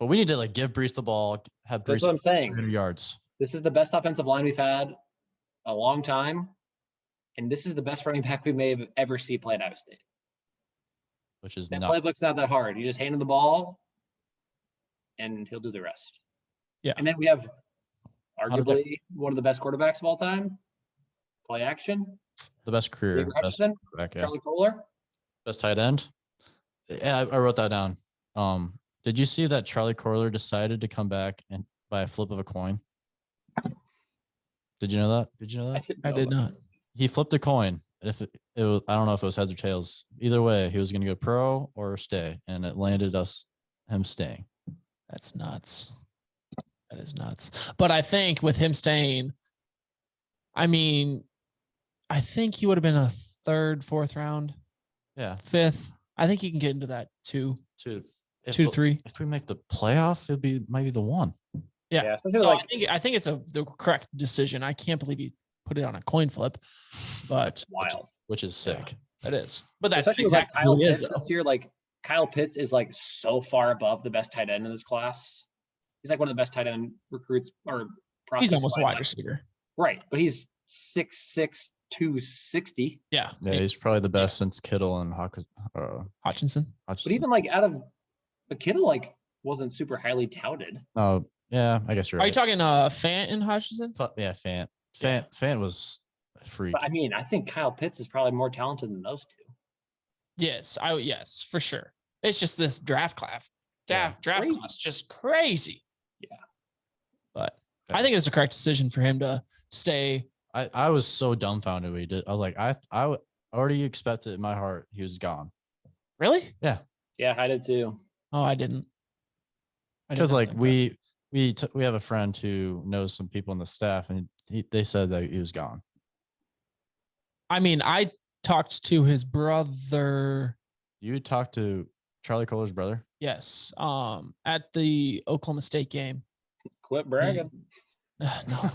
Speaker 1: we need to like give Breece the ball, have Breece.
Speaker 2: That's what I'm saying.
Speaker 1: 100 yards.
Speaker 2: This is the best offensive line we've had a long time, and this is the best running back we may have ever seen play at Iowa State.
Speaker 1: Which is
Speaker 2: that playbook's not that hard. You just hand him the ball, and he'll do the rest.
Speaker 3: Yeah.
Speaker 2: And then we have arguably one of the best quarterbacks of all time. Play action.
Speaker 1: The best career.
Speaker 2: Charlie Kohler.
Speaker 1: Best tight end. Yeah, I wrote that down. Did you see that Charlie Kohler decided to come back and by a flip of a coin? Did you know that?
Speaker 3: I did not.
Speaker 1: He flipped a coin. If it was, I don't know if it was heads or tails. Either way, he was going to go pro or stay, and it landed him staying.
Speaker 3: That's nuts. That is nuts. But I think with him staying, I mean, I think he would have been a third, fourth round,
Speaker 1: Yeah.
Speaker 3: fifth. I think he can get into that two,
Speaker 1: Two,
Speaker 3: 3.
Speaker 1: If we make the playoff, it'll be maybe the one.
Speaker 3: Yeah.
Speaker 2: especially
Speaker 3: So
Speaker 2: like
Speaker 3: I think it's the correct decision. I can't believe he put it on a coin flip, but
Speaker 2: wild.
Speaker 1: Which is sick.
Speaker 3: it is. But that's
Speaker 2: Especially with like
Speaker 3: exactly
Speaker 2: Kyle
Speaker 3: who he is,
Speaker 2: Pitts
Speaker 3: though.
Speaker 2: this year. Like Kyle Pitts is like so far above the best tight end in this class. He's like one of the best tight end recruits or prospects.
Speaker 3: He's almost a
Speaker 2: wise.
Speaker 3: wide receiver.
Speaker 2: Right, but he's 6'6", 260.
Speaker 3: Yeah.
Speaker 1: Yeah, he's probably the best since Kittle and
Speaker 3: Hutchinson.
Speaker 2: But even like out of the Kittle, like wasn't super highly touted.
Speaker 1: Oh, yeah, I guess you're
Speaker 3: Are
Speaker 1: right.
Speaker 3: you talking Fant and Hutchinson?
Speaker 1: Yeah, Fant.
Speaker 3: Yeah.
Speaker 1: Fant was a freak.
Speaker 2: But I mean, I think Kyle Pitts is probably more talented than those two.
Speaker 3: Yes, yes, for sure. It's just this draft class. Draft
Speaker 2: Crazy.
Speaker 3: class, just crazy.
Speaker 2: Yeah.
Speaker 3: But I think it's the correct decision for him to stay.
Speaker 1: I was so dumbfounded when he did. I was like, I already expected in my heart he was gone.
Speaker 3: Really?
Speaker 2: Yeah, I did too.
Speaker 3: Oh, I didn't.
Speaker 1: Because like we have a friend who knows some people in the staff, and they said that he was gone.
Speaker 3: I mean, I talked to his brother.
Speaker 1: You talked to Charlie Kohler's brother?
Speaker 3: Yes. At the Oklahoma State game.
Speaker 2: Quit bragging.
Speaker 3: No.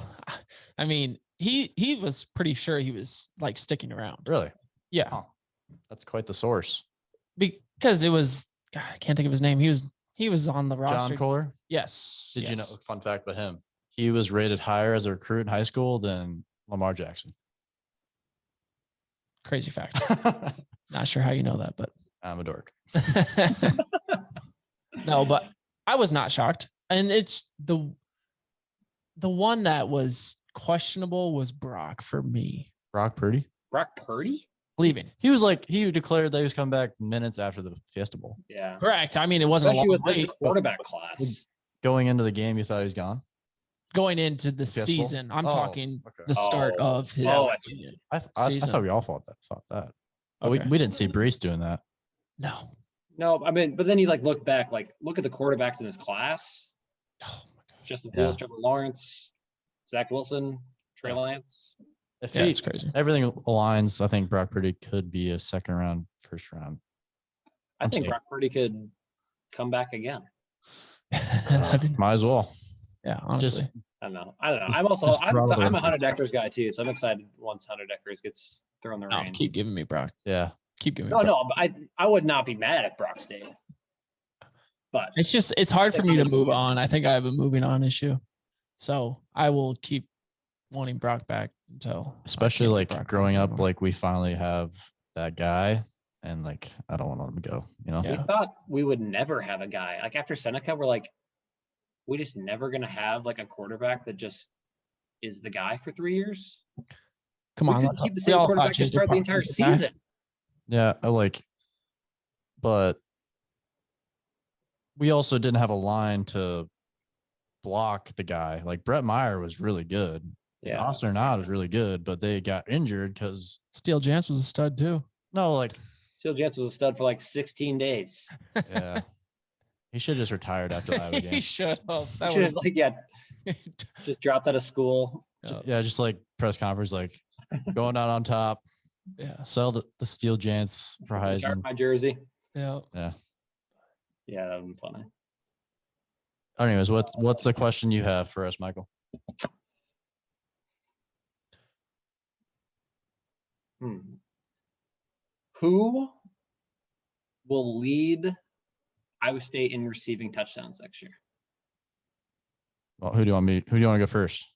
Speaker 3: I mean, he was pretty sure he was like sticking around.
Speaker 1: Really?
Speaker 3: Yeah.
Speaker 1: Oh, that's quite the source.
Speaker 3: Because it was, God, I can't think of his name. He was on the roster.
Speaker 1: John Kohler?
Speaker 3: Yes.
Speaker 1: Did you know?
Speaker 3: yes.
Speaker 1: Fun fact about him: he was rated higher as a recruit in high school than Lamar Jackson.
Speaker 3: Crazy fact. Not sure how you know that, but
Speaker 1: I'm a dork.
Speaker 3: no, but I was not shocked. And it's the one that was questionable was Brock for me.
Speaker 1: Brock Purdy
Speaker 2: Brock Purdy?
Speaker 3: Leaving.
Speaker 1: he declared that he was coming back minutes after the Fiesta Bowl.
Speaker 2: Yeah.
Speaker 3: Correct. I mean, it wasn't
Speaker 2: Especially
Speaker 3: a long
Speaker 2: with this
Speaker 3: wait.
Speaker 2: quarterback class.
Speaker 1: Going into the game, you thought he was gone?
Speaker 3: Going into the
Speaker 1: Fiesta Bowl?
Speaker 3: season. I'm talking
Speaker 1: Okay.
Speaker 3: the start
Speaker 2: Oh.
Speaker 3: of his
Speaker 2: Oh, I
Speaker 3: season.
Speaker 1: I
Speaker 3: season.
Speaker 1: thought we all thought that. But we didn't see Brees doing that.
Speaker 3: No.
Speaker 2: No, I mean, but then you like look back, like look at the quarterbacks in this class.
Speaker 3: Oh my gosh.
Speaker 2: Justin
Speaker 1: Yeah.
Speaker 2: Fields, Trevor Lawrence, Zach Wilson, Trey
Speaker 1: Yeah.
Speaker 2: Lance.
Speaker 1: If
Speaker 3: Yeah, it's crazy.
Speaker 1: everything aligns, I think Brock Purdy could be a second round, first round.
Speaker 2: I
Speaker 1: I'm
Speaker 2: think
Speaker 1: safe.
Speaker 2: Brock Purdy could come back again.
Speaker 1: Might as well.
Speaker 3: Yeah, honestly.
Speaker 2: I don't know. I'm also
Speaker 1: Just
Speaker 2: I'm
Speaker 1: throw it
Speaker 2: a
Speaker 1: over.
Speaker 2: Hunter Deckers guy too, so I'm excited once Hunter Deckers gets thrown the
Speaker 3: No,
Speaker 2: reins.
Speaker 3: keep giving me Brock.
Speaker 1: Yeah.
Speaker 3: Keep giving me
Speaker 2: No,
Speaker 3: Brock.
Speaker 2: but I would not be mad at Brock State. But
Speaker 3: It's hard for me to move on. I think I have a moving on issue. So I will keep wanting Brock back until I
Speaker 1: Especially
Speaker 3: can't
Speaker 1: like
Speaker 3: get Brock
Speaker 1: growing up,
Speaker 3: anymore.
Speaker 1: like we finally have that guy, and like I don't want to let him go. You know?
Speaker 2: we
Speaker 3: Yeah.
Speaker 2: thought we would never have a guy. Like after Seneca, we're like, we just never gonna have like a quarterback that just is the guy for 3 years.
Speaker 3: Come
Speaker 2: We
Speaker 3: on,
Speaker 2: could
Speaker 3: let's-
Speaker 2: keep the
Speaker 3: we
Speaker 2: same
Speaker 3: all
Speaker 2: quarterback
Speaker 3: thought
Speaker 2: to
Speaker 3: JJ
Speaker 2: start the
Speaker 3: Parker
Speaker 2: entire
Speaker 3: was the guy.
Speaker 2: season.
Speaker 1: Yeah. But we also didn't have a line to block the guy. Like Brett Meyer was really good.
Speaker 2: Yeah.
Speaker 1: Austin Arnott was really good, but they got injured because
Speaker 3: Steele Jance was a stud too.
Speaker 1: no, like
Speaker 2: Steele Jance was a stud for like 16 days.
Speaker 1: yeah, he should have just retired after the Iowa
Speaker 3: he
Speaker 1: game.
Speaker 3: should have.
Speaker 2: He
Speaker 3: That
Speaker 2: should
Speaker 3: was
Speaker 2: have like just dropped out of school.
Speaker 1: Yeah, just like press conference, like going out on top,
Speaker 3: yeah.
Speaker 1: sell the Steel Jance for
Speaker 2: Chart
Speaker 1: Heisman.
Speaker 2: my jersey.
Speaker 3: Yeah.
Speaker 1: Yeah.
Speaker 2: Yeah, that would be funny.
Speaker 1: Anyways, what's the question you have for us, Michael?
Speaker 2: Who will lead Iowa State in receiving touchdowns next year?
Speaker 1: Well, who do you want to go first?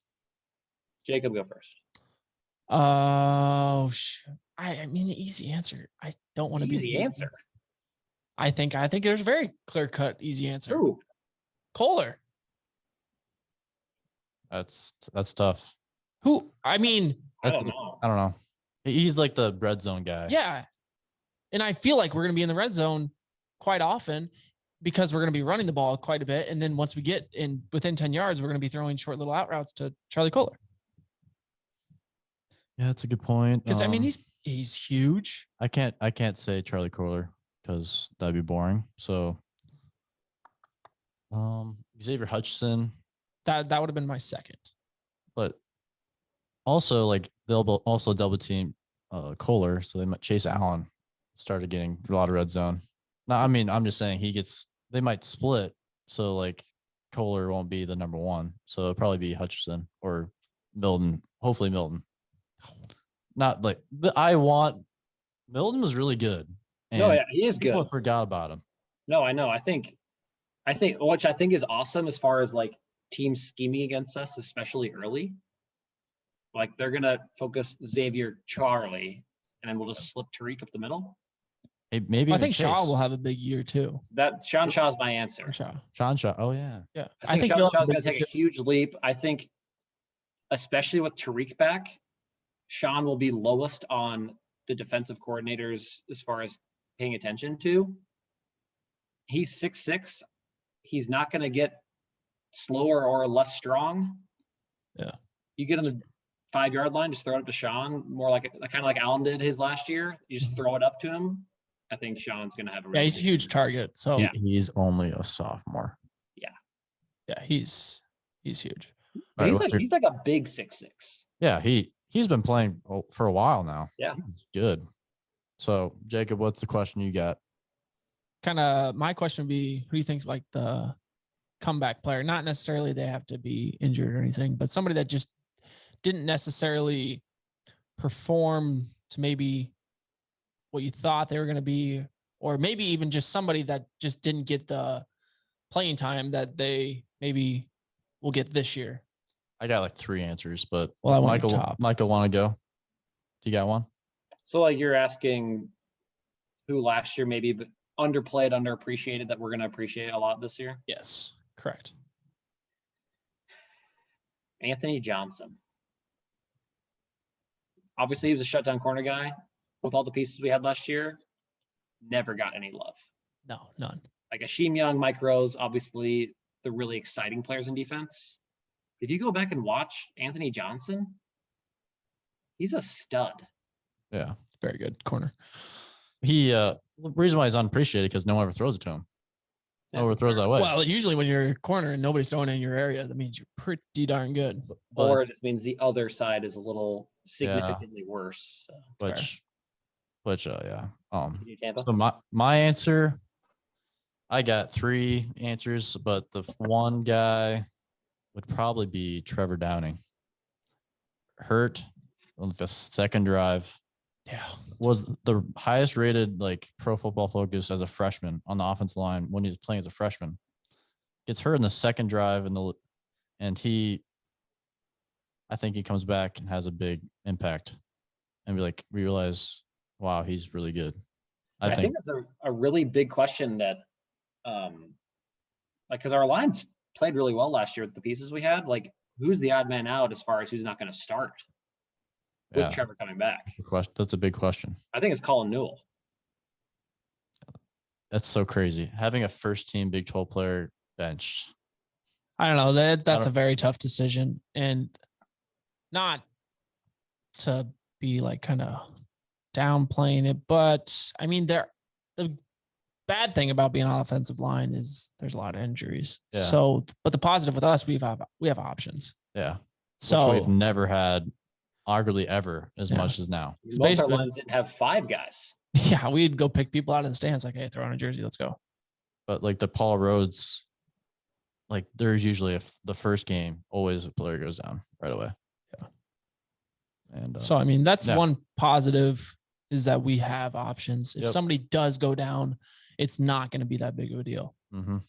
Speaker 2: Jacob, go first.
Speaker 3: Oh, I mean, the easy answer. I don't want to be
Speaker 2: Easy answer.
Speaker 3: I think there's a very clear cut, easy answer.
Speaker 2: Who?
Speaker 3: Kohler.
Speaker 1: That's tough.
Speaker 3: Who? I mean,
Speaker 2: I
Speaker 1: That's
Speaker 2: don't know.
Speaker 1: I don't know. He's like the red zone guy.
Speaker 3: yeah. And I feel like we're going to be in the red zone quite often because we're going to be running the ball quite a bit. And then once we get in within 10 yards, we're going to be throwing short little out routes to Charlie Kohler.
Speaker 1: Yeah, that's a good point.
Speaker 3: Because I mean, he's huge.
Speaker 1: I can't say Charlie Kohler because that'd be boring. So, Xavier Hutchinson,
Speaker 3: That would have been my second.
Speaker 1: but also like also double team Kohler, so they might Chase Allen started getting a lot of red zone. Now, I mean, I'm just saying they might split, so like Kohler won't be the number one, so it'll probably be Hutchinson or Milton. Hopefully Milton. Not like Milton was really good. And
Speaker 2: No, yeah, he is
Speaker 1: people
Speaker 2: good.
Speaker 1: forgot about him.
Speaker 2: No, I know. I think which I think is awesome as far as like teams scheming against us, especially early. Like they're gonna focus Xavier Charlie, and then we'll just slip Tariq up the middle.
Speaker 1: Maybe
Speaker 3: I think
Speaker 1: Chase.
Speaker 3: Shaw will have a big year too.
Speaker 2: That Sean Shaw's my answer.
Speaker 1: Sean Shaw. Oh yeah.
Speaker 3: Yeah.
Speaker 2: I think Sean
Speaker 3: he'll
Speaker 2: Shaw's
Speaker 3: have a
Speaker 2: gonna
Speaker 3: big year
Speaker 2: take a
Speaker 3: too.
Speaker 2: huge leap. I think, especially with Tariq back, Sean will be lowest on the defensive coordinators as far as paying attention to. He's 6'6". He's not going to get slower or less strong.
Speaker 3: Yeah.
Speaker 2: You get on the 5-yard line, just throw it up to Sean, more like kind of like Allen did his last year. You just throw it up to him. I think Sean's going to have a really
Speaker 3: He's a huge target. So
Speaker 2: Yeah.
Speaker 1: He's only a sophomore.
Speaker 3: yeah, he's huge.
Speaker 2: But
Speaker 1: All right,
Speaker 2: he's like a big 6'6".
Speaker 1: Yeah, he's been playing for a while now.
Speaker 2: Yeah.
Speaker 1: He's good. So, Jacob, what's the question you got?
Speaker 3: Kind of my question would be, who do you think's like the comeback player? Not necessarily they have to be injured or anything, but somebody that just didn't necessarily perform to maybe what you thought they were going to be, or maybe even just somebody that just didn't get the playing time that they maybe will get this year.
Speaker 1: I got like 3 answers, but
Speaker 3: Well, I want
Speaker 1: Michael want to go? You got one?
Speaker 2: So like you're asking who last year maybe underplayed, underappreciated that we're going to appreciate a lot this year?
Speaker 3: Yes, correct.
Speaker 2: Anthony Johnson. Obviously, he was a shutdown corner guy. With all the pieces we had last year, never got any love.
Speaker 3: No, none.
Speaker 2: Like Akeem Young, Mike Rose, obviously the really exciting players in defense. If you go back and watch Anthony Johnson, he's a stud.
Speaker 1: Yeah.
Speaker 3: Very good corner.
Speaker 1: He the reason why he's unappreciated because no one ever throws it to him. No one ever throws that way.
Speaker 3: Well, usually when you're a corner and nobody's throwing in your area, that means you're pretty darn good.
Speaker 2: Or it just means the other side is a little significantly worse. So.
Speaker 1: Yeah.
Speaker 2: So
Speaker 1: my answer, I got 3 answers, but the one guy would probably be Trevor Downing. Hurt on the second drive.
Speaker 3: Yeah.
Speaker 1: Was the highest rated like Pro Football Focus as a freshman on the offensive line when he was playing as a freshman. Gets hurt in the second drive and I think he comes back and has a big impact and realize, wow, he's really good.
Speaker 2: I think that's a really big question that because our lines played really well last year with the pieces we had. Like, who's the odd man out as far as who's not going to start with Trevor coming back?
Speaker 1: That's a big question.
Speaker 2: I think it's Colin Newell.
Speaker 1: That's so crazy. Having a first team Big 12 player benched.
Speaker 3: I don't know. That's a very tough decision. And not to be like kind of downplaying it, but I mean, the bad thing about being on offensive line is there's a lot of injuries.
Speaker 1: Yeah.
Speaker 3: So, but the positive with us, we have options.
Speaker 1: Yeah.
Speaker 3: So
Speaker 1: which we've never had, arguably ever, as much as now.
Speaker 2: Most of our lines didn't have 5 guys.
Speaker 3: Yeah, we'd go pick people out of the stands like, hey, throw on a jersey, let's go.
Speaker 1: But like the Paul Rhodes, like there's usually the first game, always a player goes down right away.
Speaker 3: Yeah.
Speaker 1: And
Speaker 3: so, I mean, that's one positive is that we have options. If somebody does go down, it's not going to be that big of a deal.
Speaker 1: Mm-hmm.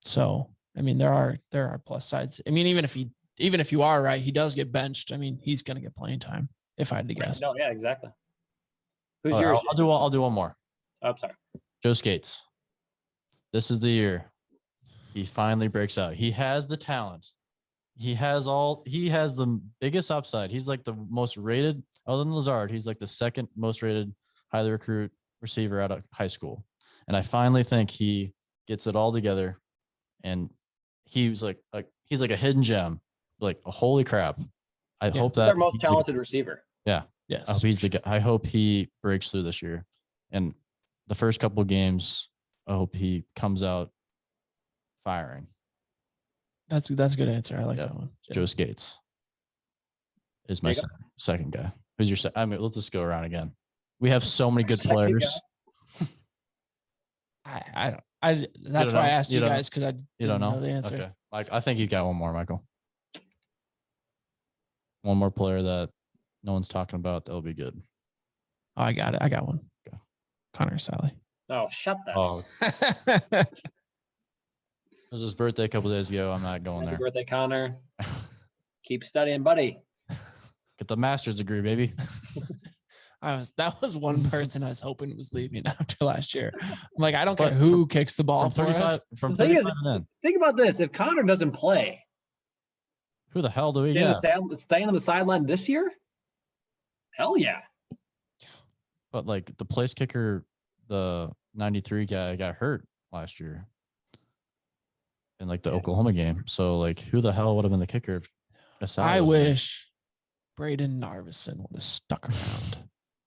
Speaker 3: So, I mean, there are plus sides. I mean, even if you are right, he does get benched. I mean, he's going to get playing time if I had to guess.
Speaker 2: No, yeah, exactly. Who's yours?
Speaker 1: I'll do one more.
Speaker 2: Oh, I'm sorry.
Speaker 1: Joe Skates. This is the year he finally breaks out. He has the talent. He has the biggest upside. He's like the most rated, other than Lazard. He's like the second most rated, highly recruit receiver out of high school. And I finally think he gets it all together. And he's like a hidden gem, like a holy crap. I hope
Speaker 2: he's our most talented receiver.
Speaker 1: Yeah.
Speaker 3: Yes.
Speaker 1: I hope he's the guy. I hope he breaks through this year. And the first couple of games, I hope he comes out firing.
Speaker 3: That's a good answer. I like that one.
Speaker 1: Joe Skates. is my second guy. Who's your second? I mean, let's just go around again. We have so many good
Speaker 2: Second
Speaker 1: players.
Speaker 3: That's why I asked you guys because I didn't know the answer.
Speaker 1: Okay, Mike, I think you got one more, Michael. One more player that no one's talking about that'll be good.
Speaker 3: Oh, I got it. I got one.
Speaker 1: Okay.
Speaker 3: Connor Sally.
Speaker 2: Oh, shut that.
Speaker 1: Oh, it was his birthday a couple days ago. I'm not going
Speaker 2: Happy
Speaker 1: there.
Speaker 2: birthday, Connor. Keep studying, buddy.
Speaker 1: Get the master's degree, baby.
Speaker 3: That was one person I was hoping was leaving after last year. I'm like, I don't care who kicks the ball
Speaker 1: from 35. From
Speaker 2: The thing
Speaker 1: 35
Speaker 2: is,
Speaker 1: and in.
Speaker 2: think about this. If Connor doesn't play,
Speaker 1: Who the hell do we get?
Speaker 2: staying on the sideline this year? Hell yeah.
Speaker 1: But like the place kicker, the 93 guy got hurt last year in like the Oklahoma game. So like, who the hell would have been the kicker?
Speaker 3: I wish Braden Narvison would have stuck around.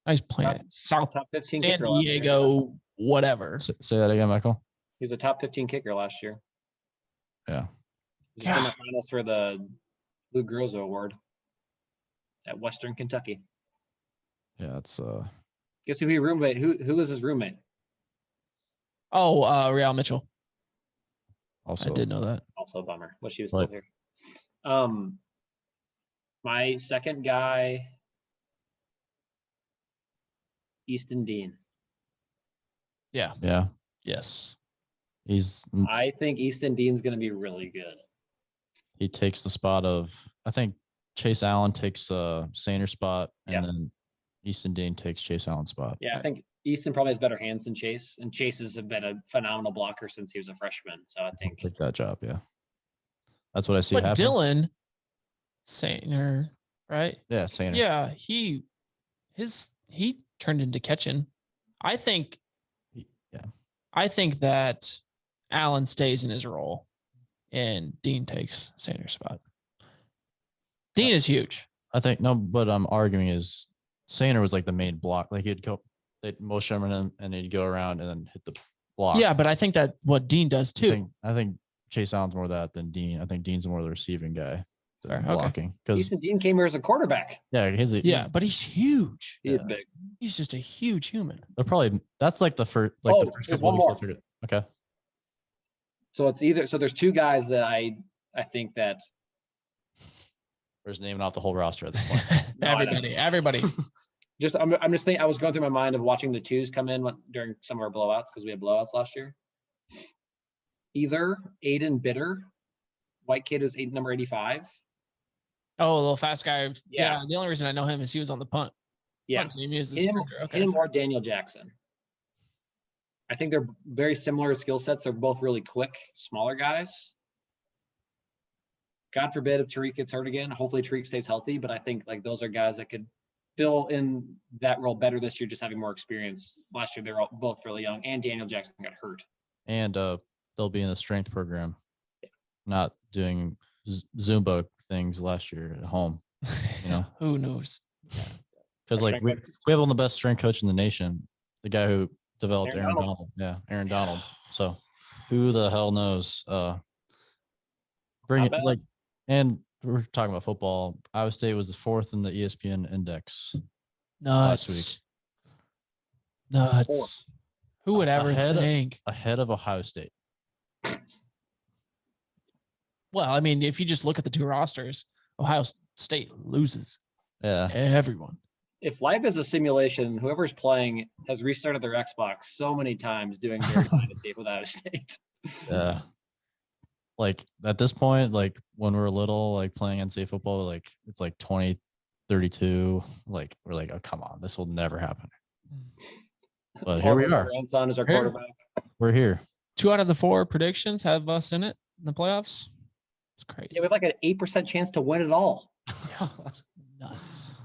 Speaker 3: He's playing
Speaker 2: top 15
Speaker 3: San
Speaker 2: kicker last
Speaker 3: Diego,
Speaker 2: year.
Speaker 3: whatever.
Speaker 1: Say that again, Michael.
Speaker 2: He was a top 15 kicker last year.
Speaker 1: Yeah.
Speaker 2: He was semifinals for the Lou Groza Award at Western Kentucky.
Speaker 1: Yeah, it's
Speaker 2: Guess who he roommate? Who was his roommate?
Speaker 3: Oh, Real Mitchell.
Speaker 1: also
Speaker 3: I did know that.
Speaker 2: Also a bummer. Wish he was still here. My second guy, Easton Dean.
Speaker 3: Yeah.
Speaker 1: Yeah.
Speaker 3: Yes.
Speaker 2: I think Easton Dean's going to be really good.
Speaker 1: He takes the spot of, I think Chase Allen takes Saner's spot, and then Easton Dean takes Chase Allen's spot.
Speaker 2: Yeah, I think Easton probably has better hands than Chase, and Chase has been a phenomenal blocker since he was a freshman. So I think
Speaker 1: take that job. Yeah, that's what I see.
Speaker 3: But
Speaker 1: happen.
Speaker 3: Dylan Saner, right?
Speaker 1: Yeah, Saner.
Speaker 3: Yeah, he turned into catching. I think that Allen stays in his role and Dean takes Saner's spot. Dean is huge.
Speaker 1: I think but I'm arguing is Saner was like the main block. Like they'd motion him and he'd go around and then hit the block.
Speaker 3: Yeah, but I think that what Dean does too.
Speaker 1: I think Chase Allen's more of that than Dean. I think Dean's more the receiving guy than blocking.
Speaker 2: Because Easton Dean came here as a quarterback.
Speaker 1: Yeah,
Speaker 3: but he's huge.
Speaker 2: He is big.
Speaker 3: He's just a huge human.
Speaker 1: That's like the first the first couple of weeks. Okay.
Speaker 2: So it's there's two guys that I think that
Speaker 1: we're just naming off the whole roster at this point.
Speaker 3: Everybody.
Speaker 2: I'm just thinking. I was going through my mind of watching the twos come in during some of our blowouts because we had blowouts last year. Either Aiden Bitter, white kid who's number 85.
Speaker 3: Oh, a little fast guy.
Speaker 2: Yeah.
Speaker 3: The only reason I know him is he was on the punt.
Speaker 2: Yeah.
Speaker 3: Punt team. He was the sprinter. Okay.
Speaker 2: Him or Daniel Jackson. I think they're very similar skill sets. They're both really quick, smaller guys. God forbid if Tariq gets hurt again. Hopefully Tariq stays healthy, but I think like those are guys that could fill in that role better this year, just having more experience. Last year, they're both really young, and Daniel Jackson got hurt.
Speaker 1: And they'll be in the strength program, not doing Zumba things last year at home. You know,
Speaker 3: who knows?
Speaker 1: Because like we have one of the best strength coach in the nation, the guy who developed Aaron Donald. Yeah, Aaron Donald. So who the hell knows? Bring it like, and we're talking about football. Iowa State was the 4th in the ESPN index last week.
Speaker 3: Nuts. Who would ever think?
Speaker 1: Ahead of Ohio State.
Speaker 3: Well, I mean, if you just look at the two rosters, Ohio State loses.
Speaker 1: Yeah.
Speaker 3: Everyone.
Speaker 2: If life is a simulation, whoever's playing has restarted their Xbox so many times doing their dynasty with Iowa State.
Speaker 1: Yeah. Like at this point, like when we're little, like playing NCAA football, like it's like 20-32. Like we're like, oh, come on, this will never happen. But here we are.
Speaker 2: Grandson is our quarterback.
Speaker 1: We're here.
Speaker 3: 2 out of the 4 predictions have us in it in the playoffs. It's crazy.
Speaker 2: Yeah, we have like an 8% chance to win it all.
Speaker 3: Yeah, that's nuts.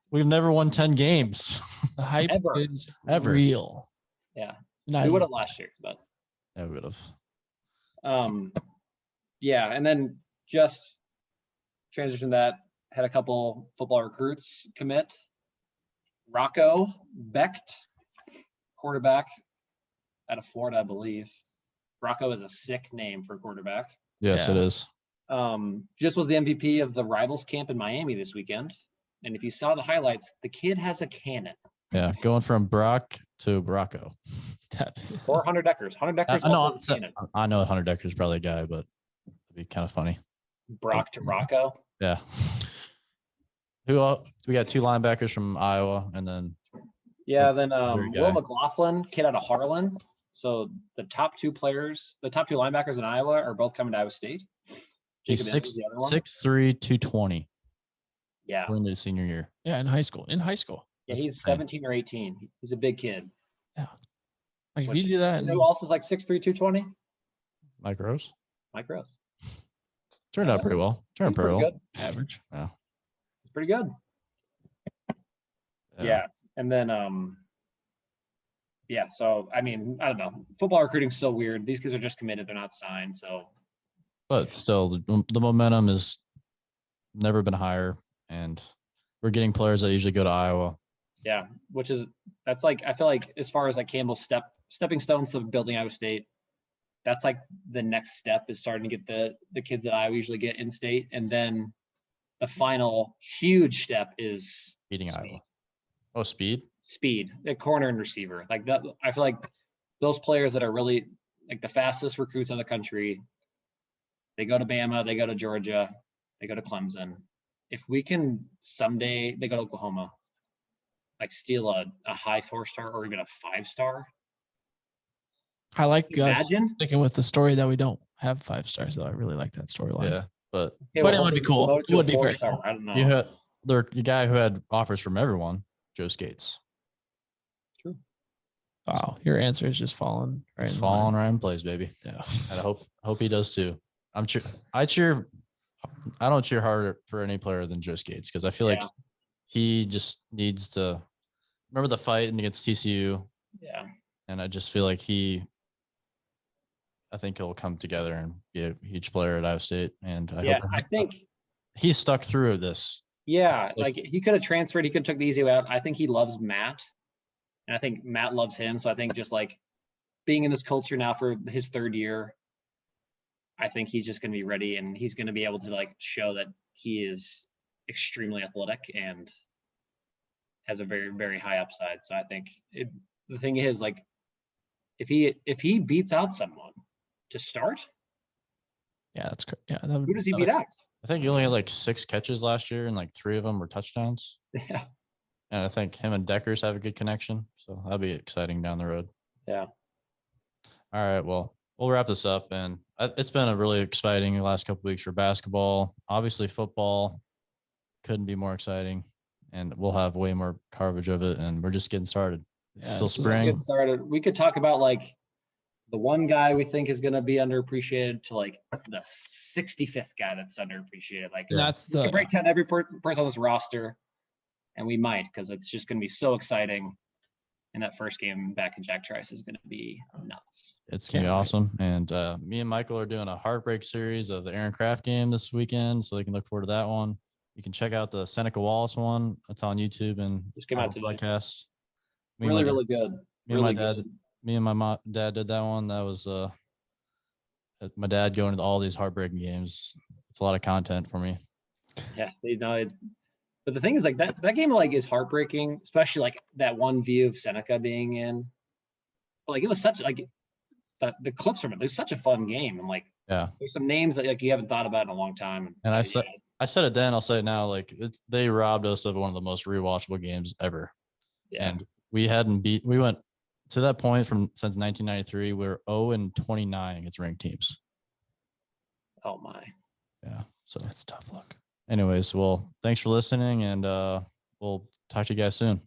Speaker 1: We've never won 10 games.
Speaker 3: The hype is
Speaker 1: ever
Speaker 3: real.
Speaker 2: Yeah. We would have last year, but
Speaker 1: yeah, we would have.
Speaker 2: Yeah, and then just transition that, had a couple football recruits commit. Rocco Becht, quarterback out of Florida, I believe. Rocco is a sick name for a quarterback.
Speaker 1: Yes, it is.
Speaker 2: just was the MVP of the Rivals camp in Miami this weekend. And if you saw the highlights, the kid has a cannon.
Speaker 1: Yeah, going from Brock to Bracco.
Speaker 2: Or Hunter Deckers. Hunter Deckers also has a cannon.
Speaker 1: I know Hunter Decker's probably a guy, but it'd be kind of funny.
Speaker 2: Brock to Rocco.
Speaker 1: Yeah. Who we got 2 linebackers from Iowa, and then
Speaker 2: then Will McLaughlin, kid out of Harlan. So the top 2 linebackers in Iowa are both coming to Iowa State.
Speaker 1: He's 6'3", 220.
Speaker 2: Yeah.
Speaker 1: We're in the senior year.
Speaker 3: Yeah, in high school.
Speaker 2: Yeah, he's 17 or 18. He's a big kid.
Speaker 3: Yeah. Like if you do that.
Speaker 2: Who else is like 6'3", 220?
Speaker 1: Mike Rose. Turned out pretty well. Turned pretty well.
Speaker 2: Good.
Speaker 3: Average.
Speaker 1: Yeah.
Speaker 2: It's pretty good. Yeah. And then so I mean, I don't know. Football recruiting's so weird. These kids are just committed, they're not signed. So
Speaker 1: but still the momentum has never been higher, and we're getting players that usually go to Iowa.
Speaker 2: Yeah, that's like, I feel like as far as like Campbell's stepping stones to building Iowa State, that's like the next step is starting to get the kids that Iowa usually get in state. And then the final huge step is
Speaker 1: beating Iowa. Oh, speed,
Speaker 2: the corner and receiver. Like that, I feel like those players that are really like the fastest recruits in the country, they go to Bama, they go to Georgia, they go to Clemson. If we can someday, they go to Oklahoma, like steal a high 4-star or even a 5-star.
Speaker 3: I like sticking with the story that we don't have 5 stars, though. I really like that storyline.
Speaker 1: Yeah, but
Speaker 3: it would be cool. It would be great.
Speaker 2: I don't know.
Speaker 1: You had the guy who had offers from everyone, Joe Skates.
Speaker 2: True.
Speaker 3: Wow, your answer is just falling right.
Speaker 1: It's falling right in place, baby.
Speaker 3: Yeah,
Speaker 1: and I hope he does too. I don't cheer harder for any player than Joe Skates because I feel like he just needs to remember the fight against TCU.
Speaker 2: Yeah.
Speaker 1: And I just feel like I think he'll come together and be a huge player at Iowa State. And I
Speaker 2: think
Speaker 1: he's stuck through this.
Speaker 2: Yeah. Like he could have transferred. He could have took the easy way out. I think he loves Matt. And I think Matt loves him. So I think just like being in this culture now for his 3rd year, I think he's just going to be ready and he's going to be able to like show that he is extremely athletic and has a very, very high upside. So I think the thing is like, if he beats out someone to start.
Speaker 3: Yeah, that's great. Yeah.
Speaker 2: Who does he beat out?
Speaker 1: I think he only had like 6 catches last year and like 3 of them were touchdowns.
Speaker 2: Yeah.
Speaker 1: And I think him and Deckers have a good connection. So that'll be exciting down the road.
Speaker 2: Yeah.
Speaker 1: All right. Well, we'll wrap this up. And it's been a really exciting last couple of weeks for basketball. Obviously, football couldn't be more exciting. And we'll have way more coverage of it. And we're just getting started. It's still spring.
Speaker 2: Get started. We could talk about like the one guy we think is going to be underappreciated to like the 65th guy that's underappreciated. Like we can break down every person on this roster, and we might because it's just going to be so exciting. And that first game back in Jack Trice is going to be nuts.
Speaker 1: It's going to be awesome. And me and Michael are doing a heartbreak series of the Aaron Kraft game this weekend, so you can look forward to that one. You can check out the Seneca Wallace one. That's on YouTube and
Speaker 2: just came out today.
Speaker 1: Podcast.
Speaker 2: Really good.
Speaker 1: Me and my dad did that one. That was my dad going to all these heartbreaking games. It's a lot of content for me.
Speaker 2: Yeah, but the thing is, like that game, like is heartbreaking, especially like that one view of Seneca being in. But, like it was such like the clips from it. It was such a fun game, and like there's some names that like you haven't thought about in a long time.
Speaker 1: And I said it then, I'll say it now. Like they robbed us of one of the most rewatchable games ever.
Speaker 2: Yeah.
Speaker 1: And we went to that point since 1993. We were 0-29 against ranked teams.
Speaker 2: Oh my.
Speaker 1: Yeah. So
Speaker 3: that's tough luck.
Speaker 1: Anyways, well, thanks for listening, and we'll talk to you guys soon.